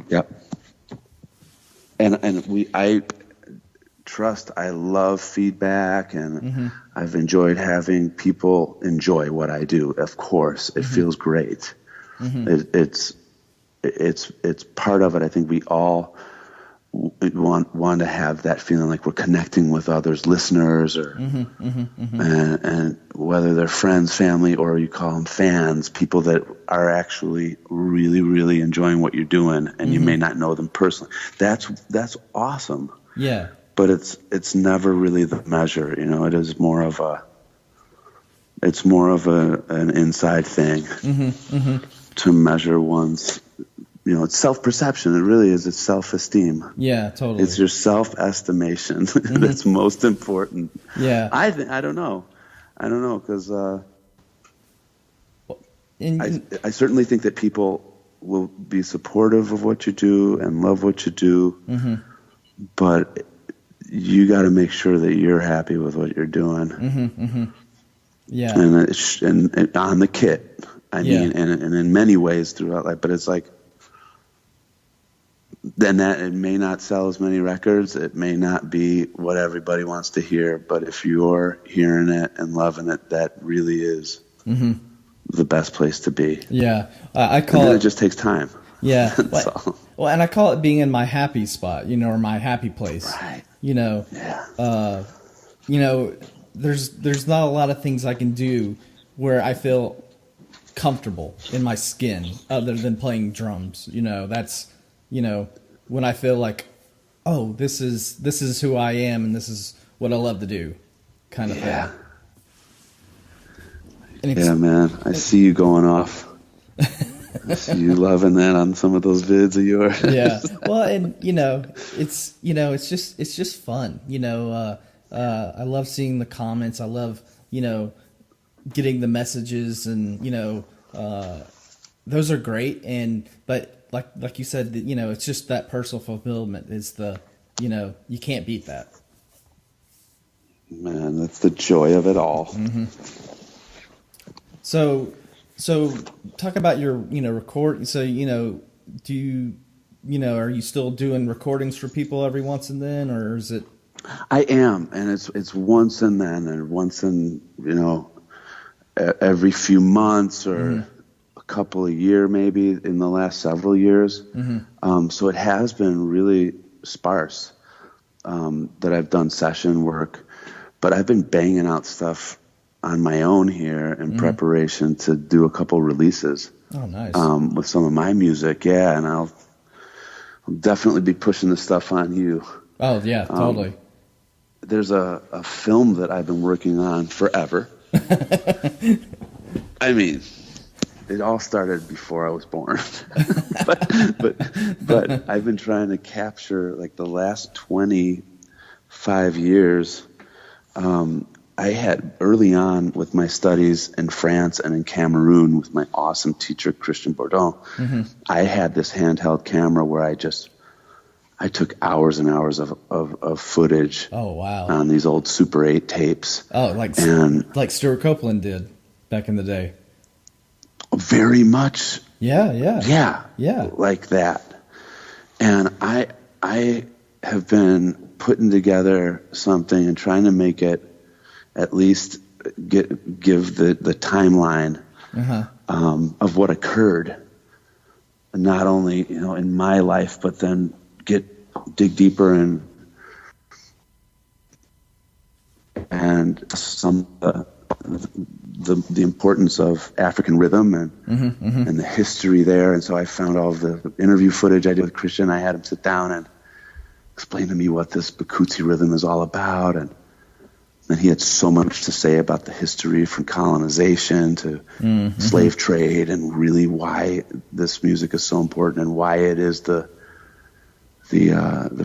Yep. And I love feedback, and I've enjoyed having people enjoy what I do. Of course, it feels great. It's part of it. I think we all want to have that feeling like we're connecting with others, listeners, or and whether they're friends, family, or you call them fans, people that are actually really, really enjoying what you're doing, and you may not know them personally. That's awesome. Yeah. But it's never really the measure, It is more of an inside thing to measure one's, it's self-perception. It really is. It's self-esteem. Yeah, totally. It's your self-estimation that's most important. Yeah. I don't know, because I certainly think that people will be supportive of what you do and love what you do, but you got to make sure that you're happy with what you're doing. Yeah. And on the kit, I mean, and in many ways throughout life, but it's like, then that it may not sell as many records. It may not be what everybody wants to hear, but if you're hearing it and loving it, that really is the best place to be. Yeah. I call it just takes time. Yeah. So. Well, and I call it being in my happy spot, or my happy place. Right. Yeah. There's not a lot of things I can do where I feel comfortable in my skin other than playing drums. That's, when I feel like, oh, this is who I am and this is what I love to do, kind of thing. Yeah, man. I see you going off. I see you loving that on some of those vids of yours. Yeah. Well, and it's just fun. I love seeing the comments. I love, getting the messages, and those are great. But like you said, it's just that personal fulfillment is the, you can't beat that. Man, that's the joy of it all. So talk about your, record. So, do you, are you still doing recordings for people every once and then, or is it? I am. And it's once and then, and once in, every few months or a couple of years, maybe in the last several years. So it has been really sparse, that I've done session work, but I've been banging out stuff on my own here in preparation to do a couple releases. Oh, nice. With some of my music. Yeah. And I'll definitely be pushing this stuff on you. Oh yeah, totally. There's a film that I've been working on forever. I mean, it all started before I was born, but I've been trying to capture like the last 25 years. I had early on with my studies in France and in Cameroon with my awesome teacher, Christian Bourdon, I had this handheld camera where I took hours and hours of footage. Oh, wow. On these old Super 8 tapes. Oh, like Stuart Copeland did back in the day. Very much. Yeah. Like that. And I have been putting together something and trying to make it at least give the timeline of what occurred, not only in my life, but then dig deeper and some the importance of African rhythm and the history there. And so I found all of the interview footage I did with Christian. I had him sit down and explain to me what this Bakutsi rhythm is all about, and he had so much to say about the history from colonization to slave trade, and really why this music is so important and why it is the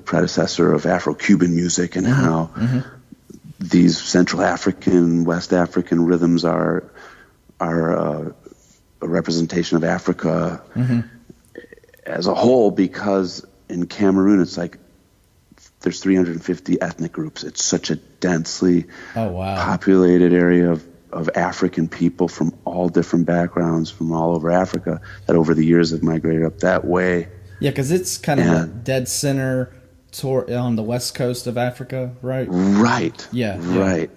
predecessor of Afro-Cuban music, and how these Central African, West African rhythms are a representation of Africa as a whole, because in Cameroon it's like there's 350 ethnic groups. It's such a densely populated area of African people from all different backgrounds from all over Africa that over the years have migrated up that way. Yeah, because it's kind of a dead center on the west coast of Africa, right? Right. Yeah. Right.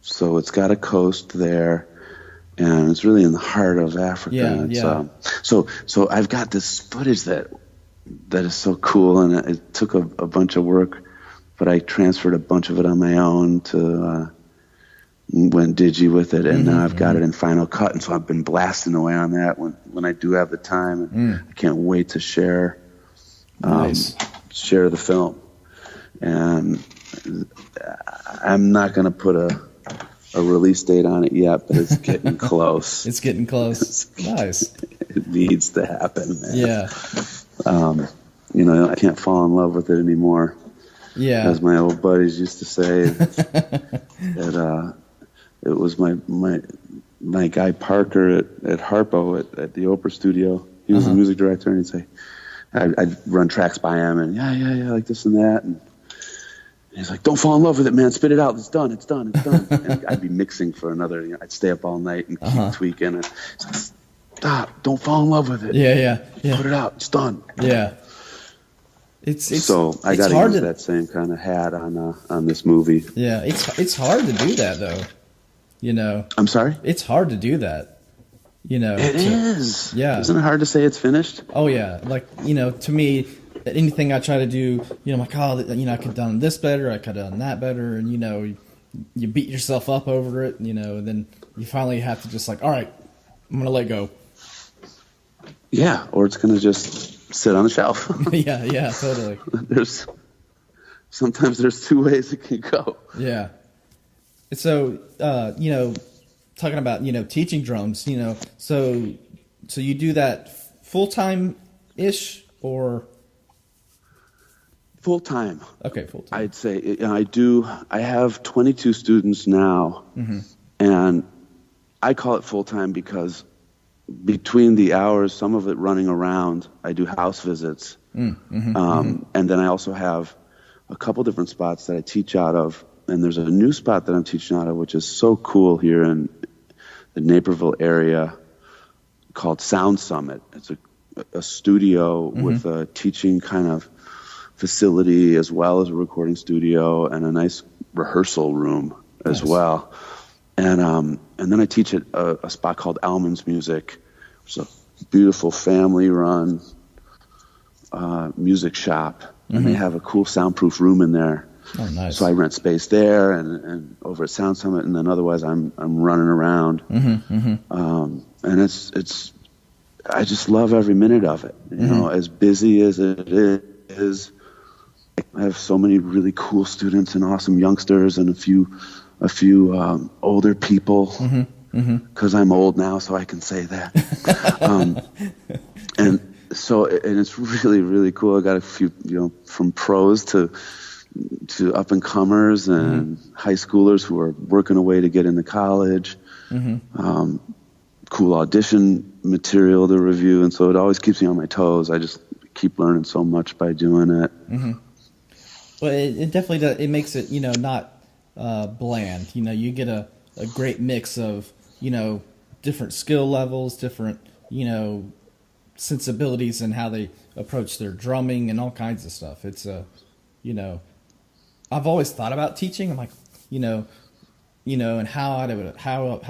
So it's got a coast there, and it's really in the heart of Africa. Yeah. So I've got this footage that is so cool, and it took a bunch of work, but I transferred a bunch of it on my own to went digi with it, and now I've got it in Final Cut, and so I've been blasting away on that when I do have the time, and I can't wait to share the film. And I'm not going to put a release date on it yet, but it's getting close. It's getting close. Nice. It needs to happen, man. Yeah. I can't fall in love with it anymore. Yeah. As my old buddies used to say, that it was my guy Parker at Harpo at the Oprah studio. He was the music director, and he'd say, I'd run tracks by him, and yeah, like this and that, and he's like, don't fall in love with it, man. Spit it out. It's done. And I'd be mixing for another. I'd stay up all night and keep tweaking. And he's like, stop! Don't fall in love with it. Yeah. Put it out. It's done. Yeah. So I got to use that same kind of hat on this movie. Yeah, it's hard to do that though. You know. I'm sorry. It's hard to do that. You know. It is. Yeah. Isn't it hard to say it's finished? Oh yeah. Like, you know, to me, anything I try to do, you know, I'm like, oh, you know, I could have done this better, I could have done that better, and you know, you beat yourself up over it, you know, and then you finally have to just like, all right, I'm gonna let go. Yeah, or it's gonna just sit on the shelf. yeah, totally. Sometimes there's two ways it can go. Yeah. So, you know, talking about, you know, teaching drums, you know, so you do that full-time ish or full time? Okay, full time. I'd say I have 22 students now, and I call it full time because between the hours, some of it running around, I do house visits, and then I also have a couple different spots that I teach out of, and there's a new spot that I'm teaching out of, which is so cool here in the Naperville area, called Sound Summit. It's a studio with a teaching kind of facility as well as a recording studio and a nice rehearsal room as well. And then I teach at a spot called Alman's Music, which is a beautiful family-run music shop, and they have a cool soundproof room in there. Oh, nice. So I rent space there and over at Sound Summit, and then otherwise I'm running around. And it's I just love every minute of it. You know, as busy as it is, I have so many really cool students and awesome youngsters and a few older people, because I'm old now, so I can say that. And it's really, really cool. I got a few, you know, from pros to up and comers and high schoolers who are working away to get into college. Cool audition material to review, and so it always keeps me on my toes. I just keep learning so much by doing it. Well, it definitely does. It makes it, you know, not bland. You know, you get a great mix of, you know, different skill levels, different, you know, sensibilities and how they approach their drumming and all kinds of stuff. It's you know, I've always thought about teaching. I'm like, you know, and how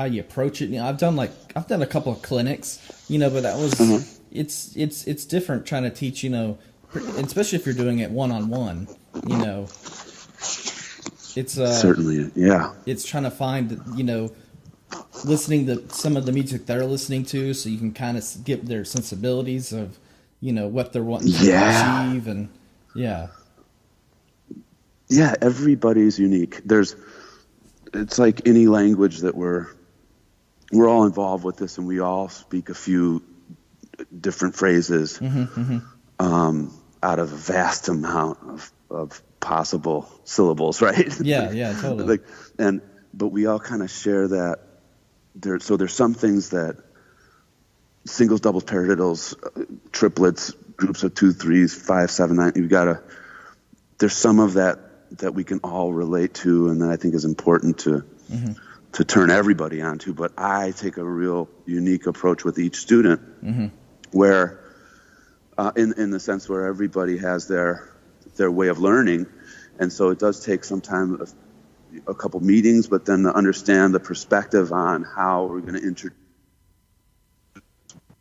you approach it. You know, I've done a couple of clinics, you know, but that was it's different trying to teach, you know, especially if you're doing it one-on-one, you know. It's certainly, yeah. It's trying to find, you know, listening to some of the music they're listening to, so you can kind of get their sensibilities of, you know, what they're wanting to achieve, and everybody's unique. It's like any language that we're all involved with this, and we all speak a few different phrases out of a vast amount of possible syllables, right? Yeah, totally. But we all kind of share that. So there's some things that singles, doubles, paradiddles, triplets, groups of 2, 3s, 5, 7, 9. There's some of that we can all relate to, and that I think is important to turn everybody onto. But I take a real unique approach with each student, where in the sense where everybody has their way of learning, and so it does take some time, a couple meetings, but then to understand the perspective on how we're going to introduce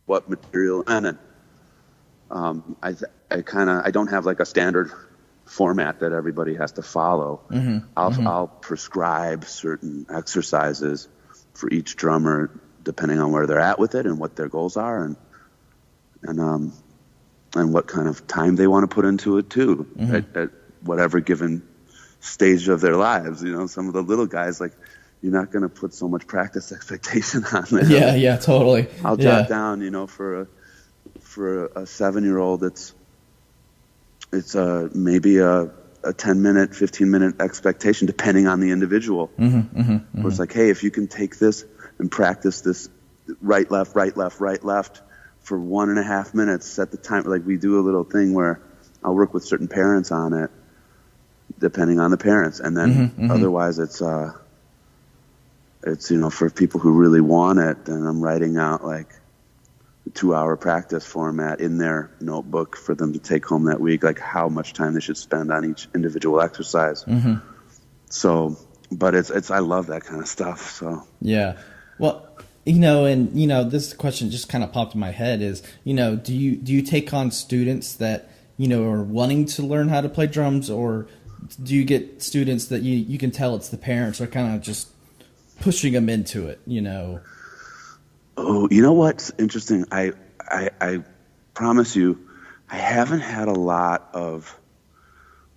what material, and I don't have like a standard format that everybody has to follow. I'll prescribe certain exercises for each drummer depending on where they're at with it and what their goals are, and what kind of time they want to put into it too, at whatever given stage of their lives. You know, some of the little guys, like, you're not going to put so much practice expectation on them. Yeah, totally. I'll jot down, you know, for a 7-year-old, it's maybe a 10-minute, 15-minute expectation, depending on the individual. Where it's like, hey, if you can take this and practice this right, left for 1.5 minutes, set the time. Like we do a little thing where I'll work with certain parents on it, depending on the parents. And then otherwise it's, for people who really want it, then I'm writing out like a 2-hour practice format in their notebook for them to take home that week, like how much time they should spend on each individual exercise. So, but I love that kind of stuff. So, yeah. Well, this question just kind of popped in my head is, do you take on students that, are wanting to learn how to play drums, or do you get students that you can tell it's the parents are kind of just pushing them into it, Oh, you know what's interesting? I promise you, I haven't had a lot of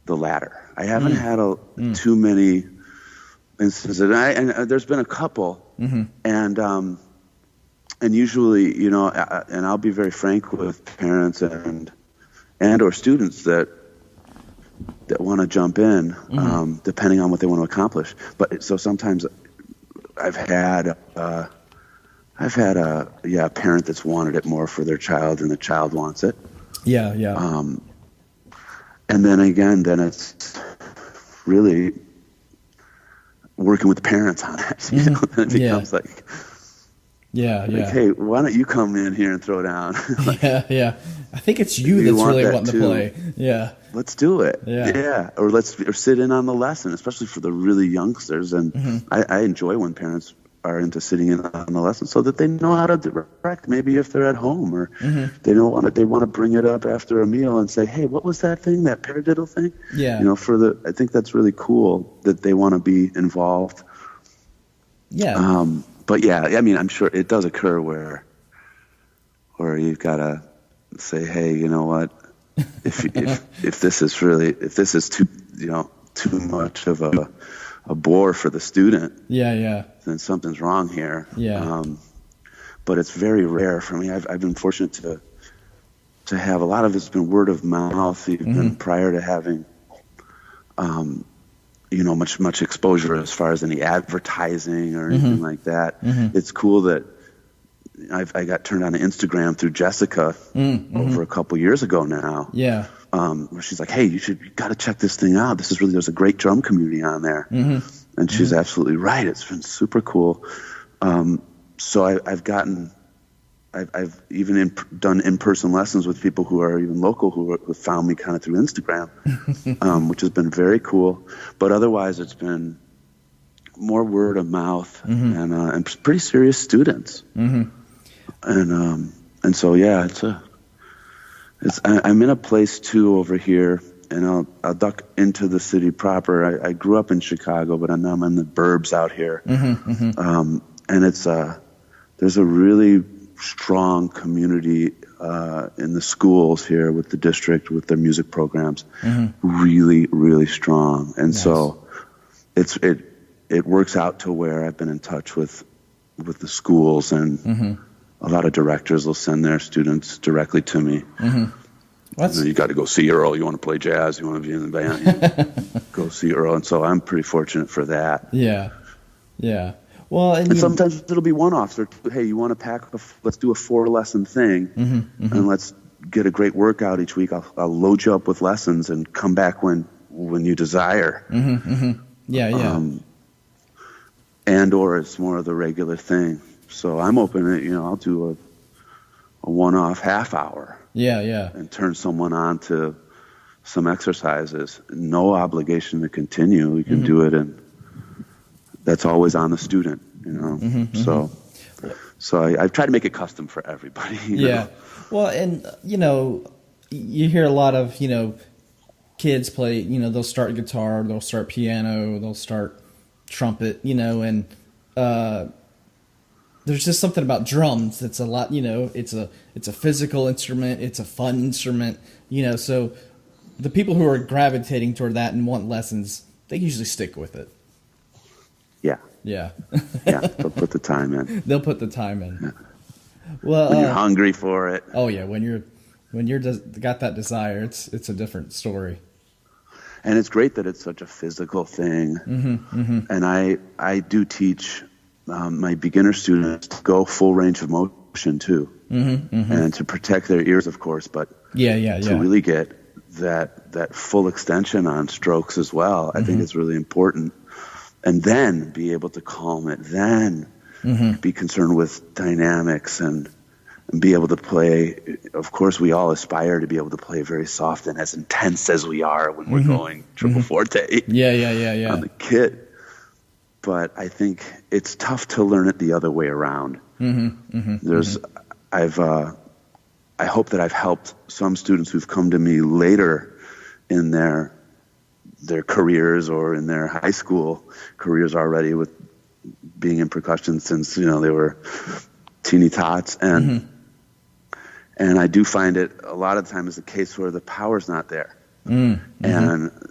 the latter. I haven't had too many instances, and there's been a couple, and usually, and I'll be very frank with parents and or students that want to jump in, depending on what they want to accomplish. But so sometimes I've had a parent that's wanted it more for their child than the child wants it. Yeah. And then again, it's really working with the parents on it. Then it becomes like, hey, why don't you come in here and throw down? Yeah. I think it's you that's really wanting to play. Yeah. Let's do it. Yeah. Or sit in on the lesson, especially for the really youngsters. And I enjoy when parents are into sitting in on the lesson so that they know how to direct. Maybe if they're at home, or they want to bring it up after a meal and say, hey, what was that thing, that paradiddle thing? Yeah. I think that's really cool that they want to be involved. Yeah. But yeah, I mean, I'm sure it does occur where you've got to say, hey, you know what? If this is too much of a bore for the student, then something's wrong here. But it's very rare for me. I've been fortunate to have a lot of it's been word of mouth, even prior to having much exposure as far as any advertising or anything like that. It's cool that I got turned on to Instagram through Jessica over a couple years ago now. Yeah. Where she's like, hey, you got to check this thing out. There's a great drum community on there. And she's absolutely right. It's been super cool. So I've even done in-person lessons with people who are even local who found me kind of through Instagram, which has been very cool. But otherwise, it's been more word of mouth and pretty serious students. And so yeah, I'm in a place too over here, and I'll duck into the city proper. I grew up in Chicago, but now I'm in the burbs out here, and there's a really strong community in the schools here with the district, with their music programs, really, really strong. And so it works out to where I've been in touch with the schools, and a lot of directors will send their students directly to me. You got to go see Earl. You want to play jazz? You want to be in the band? Go see Earl. And so I'm pretty fortunate for that. Yeah. Well, and sometimes it'll be one-offs. Or, hey, you want to let's do a 4-lesson thing, and let's get a great workout each week. I'll load you up with lessons and come back when you desire. Yeah. And or it's more of the regular thing. So I'm open to, I'll do a one-off half hour. Yeah. And turn someone on to some exercises. No obligation to continue. We can do it, and that's always on the student, So I've tried to make it custom for everybody. You know? Well, and, you hear a lot of, kids play, they'll start guitar, they'll start piano, they'll start trumpet, and there's just something about drums that's a lot, it's a physical instrument, it's a fun instrument, so the people who are gravitating toward that and want lessons, they usually stick with it. Yeah, they'll put the time in. Yeah. Well, when you're hungry for it. Oh yeah, when you're got that desire, it's a different story. And it's great that it's such a physical thing. And I do teach my beginner students to go full range of motion motion too, and to protect their ears, of course, but to really get that full extension on strokes as well, I think is really important. And then be able to calm it, then be concerned with dynamics and be able to play. Of course, we all aspire to be able to play very soft and as intense as we are when we're going triple forte on the kit. But I think it's tough to learn it the other way around. I hope that I've helped some students who've come to me later in their careers or in their high school careers already with being in percussion since, they were teeny tots. And I do find it a lot of the time is the case where the power's not there. And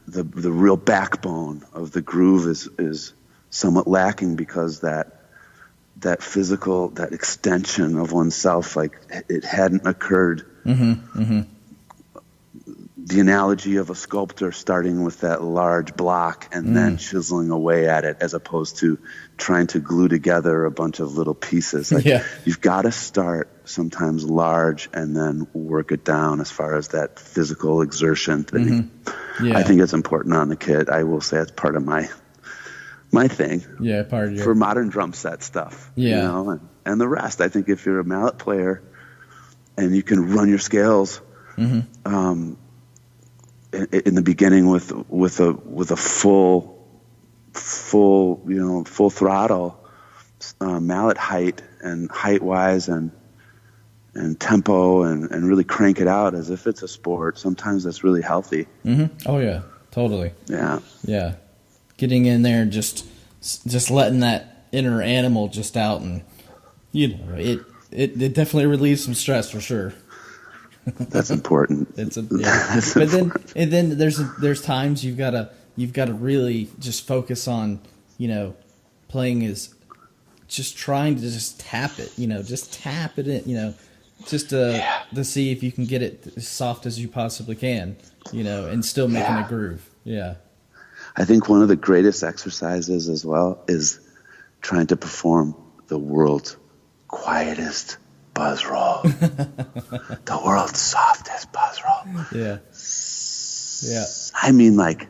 the real backbone of the groove is somewhat lacking because that physical, that extension of oneself, like it hadn't occurred. The analogy of a sculptor starting with that large block and then chiseling away at it, as opposed to trying to glue together a bunch of little pieces. You've got to start sometimes large and then work it down as far as that physical exertion thing. I think it's important on the kit. I will say it's part of my thing. Part of your... for modern drum set stuff. And the rest. I think if you're a mallet player and you can run your scales in the beginning with a full throttle mallet height and height wise and tempo and really crank it out as if it's a sport, sometimes that's really healthy. Oh yeah, totally. Yeah Getting in there and just letting that inner animal just out, and it definitely relieves some stress for sure. That's important. That's important. Then there's times you've got to really just focus on playing is just trying to just tap it, just tap it in, just to see if you can get it as soft as you possibly can, and still making a groove. I think one of the greatest exercises as well is trying to perform the world's quietest buzz roll. The world's softest buzz roll. I mean, like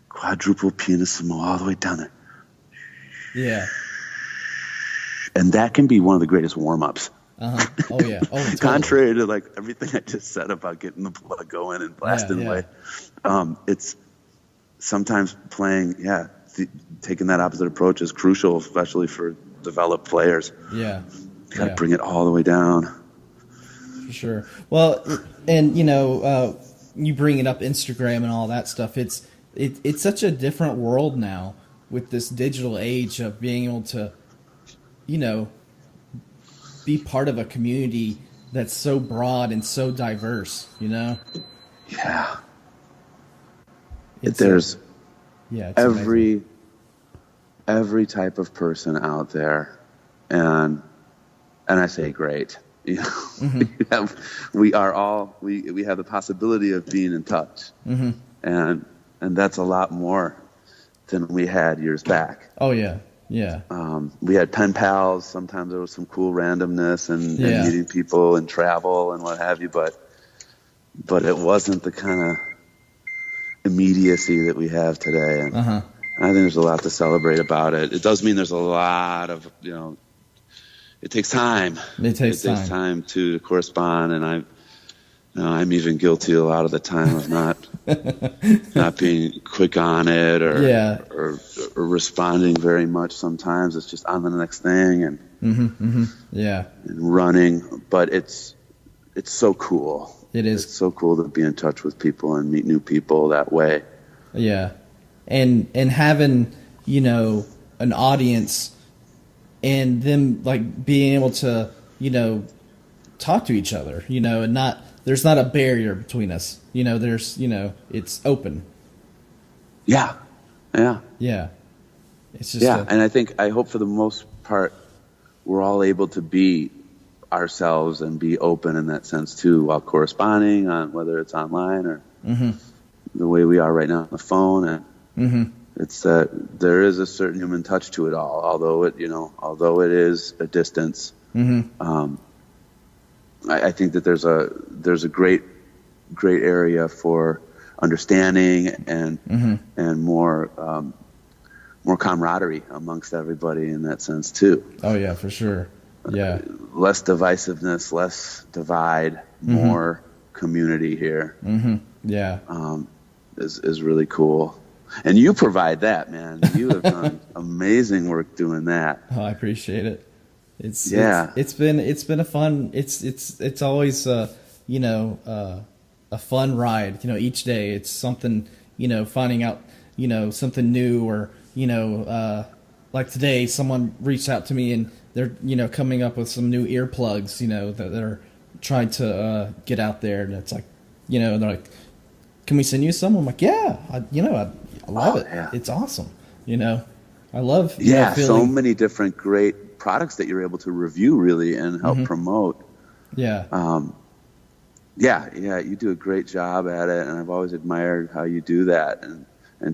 quadruple pianissimo all the way down there. And that can be one of the greatest warm-ups. Totally. Contrary to like everything I just said about getting the plug going and blasting away. It's sometimes playing, taking that opposite approach is crucial, especially for developed players. You got to bring it all the way down. For sure. Well, and you bringing up Instagram and all that stuff. It's such a different world now with this digital age of being able to, be part of a community that's so broad and so diverse. There's amazing. every type of person out there, and I say great. We have the possibility of being in touch, and that's a lot more than we had years back. We had pen pals. Sometimes there was some cool randomness and meeting people and travel and what have you, but it wasn't the kind of immediacy that we have today. And I think there's a lot to celebrate about it. It does mean there's a lot of, it takes time. It takes time to correspond, and I'm even guilty a lot of the time of not being quick on it or responding very much. Sometimes it's just on the next thing and and running. But it's so cool. It is. It's so cool to be in touch with people and meet new people that way. And having an audience and them like being able to talk to each other, and there's not a barrier between us. There's it's open. Yeah. It's just and I hope for the most part we're all able to be ourselves and be open in that sense too, while corresponding on whether it's online or the way we are right now on the phone. And it's there is a certain human touch to it all, although it is a distance. I think that there's a great area for understanding and more camaraderie amongst everybody in that sense too. Oh yeah, for sure. Yeah. Less divisiveness, less divide, more community here. Yeah. Is really cool. And you provide that, man. You have done amazing work doing that. Oh, I appreciate it. It's been a fun. It's always a fun ride. Each day it's something. Finding out something new, or like today someone reached out to me and they're coming up with some new earplugs that they're trying to get out there, and it's like they're like, can we send you some? I'm like, yeah, I love it. Yeah. It's awesome. I love so feeling, many different great products that you're able to review really and help promote. Yeah. You do a great job at it, and I've always admired how you do that and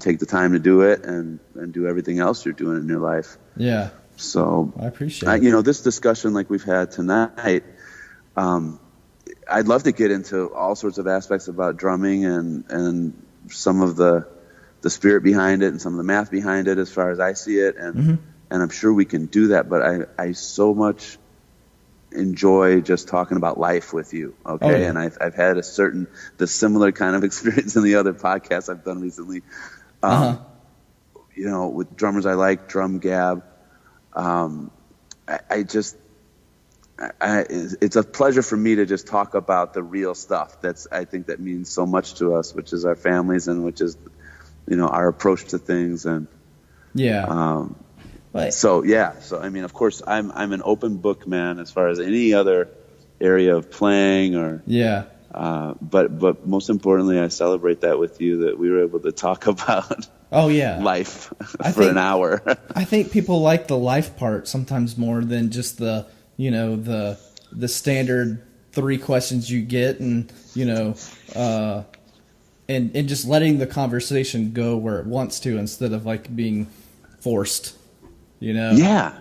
take the time to do it and do everything else you're doing in your life. Yeah. So I appreciate it. This discussion like we've had tonight, I'd love to get into all sorts of aspects about drumming and some of the spirit behind it and some of the math behind it as far as I see it. And I'm sure we can do that, but I so much enjoy just talking about life with you. Okay. Oh, yeah. And I've had the similar kind of experience in the other podcasts I've done recently. With drummers I like, Drum Gab. It's a pleasure for me to just talk about the real stuff. I think that means so much to us, which is our families and which is, our approach to things. And So I mean, of course, I'm an open book, man, as far as any other area of playing or but most importantly, I celebrate that with you, that we were able to talk about life for an hour. I think people like the life part sometimes more than just the the standard 3 questions you get, and and just letting the conversation go where it wants to instead of like being forced. Yeah.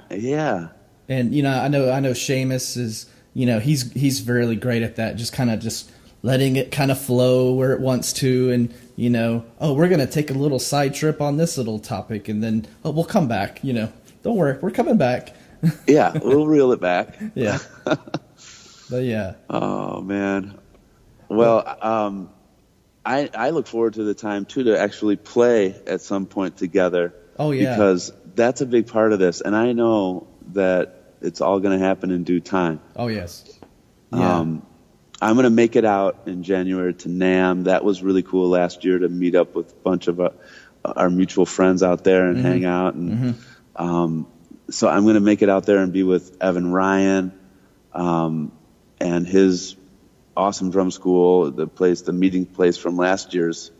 And I know Seamus is he's really great at that, just letting it kind of flow where it wants to, and we're gonna take a little side trip on this little topic, and then we'll come back. Don't worry, we're coming back. Yeah, we'll reel it back. Yeah. But yeah. Oh man. Well, I look forward to the time too to actually play at some point together. Oh yeah. Because that's a big part of this, and I know that it's all going to happen in due time. Oh yes. Yeah. I'm going to make it out in January to NAMM. That was really cool last year to meet up with a bunch of our mutual friends out there and hang out. And so I'm going to make it out there and be with Evan Ryan and his awesome drum school, the meeting place from last year's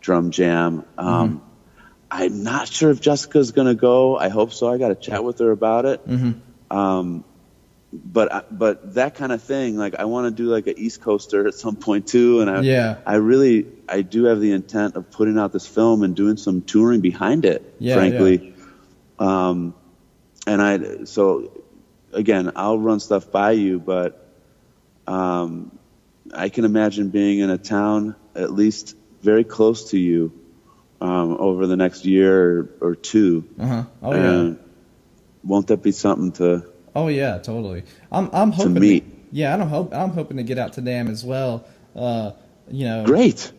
drum jam. I'm not sure if Jessica's going to go. I hope so. I got to chat with her about it. But that kind of thing, like I want to do like an East Coaster at some point too. And I do have the intent of putting out this film and doing some touring behind it, frankly. So again, I'll run stuff by you, but I can imagine being in a town at least very close to you over the next year or two. Oh yeah. Won't that be something to? Oh yeah, totally. I'm hoping to meet. I'm hoping to get out to NAMM as well. Great.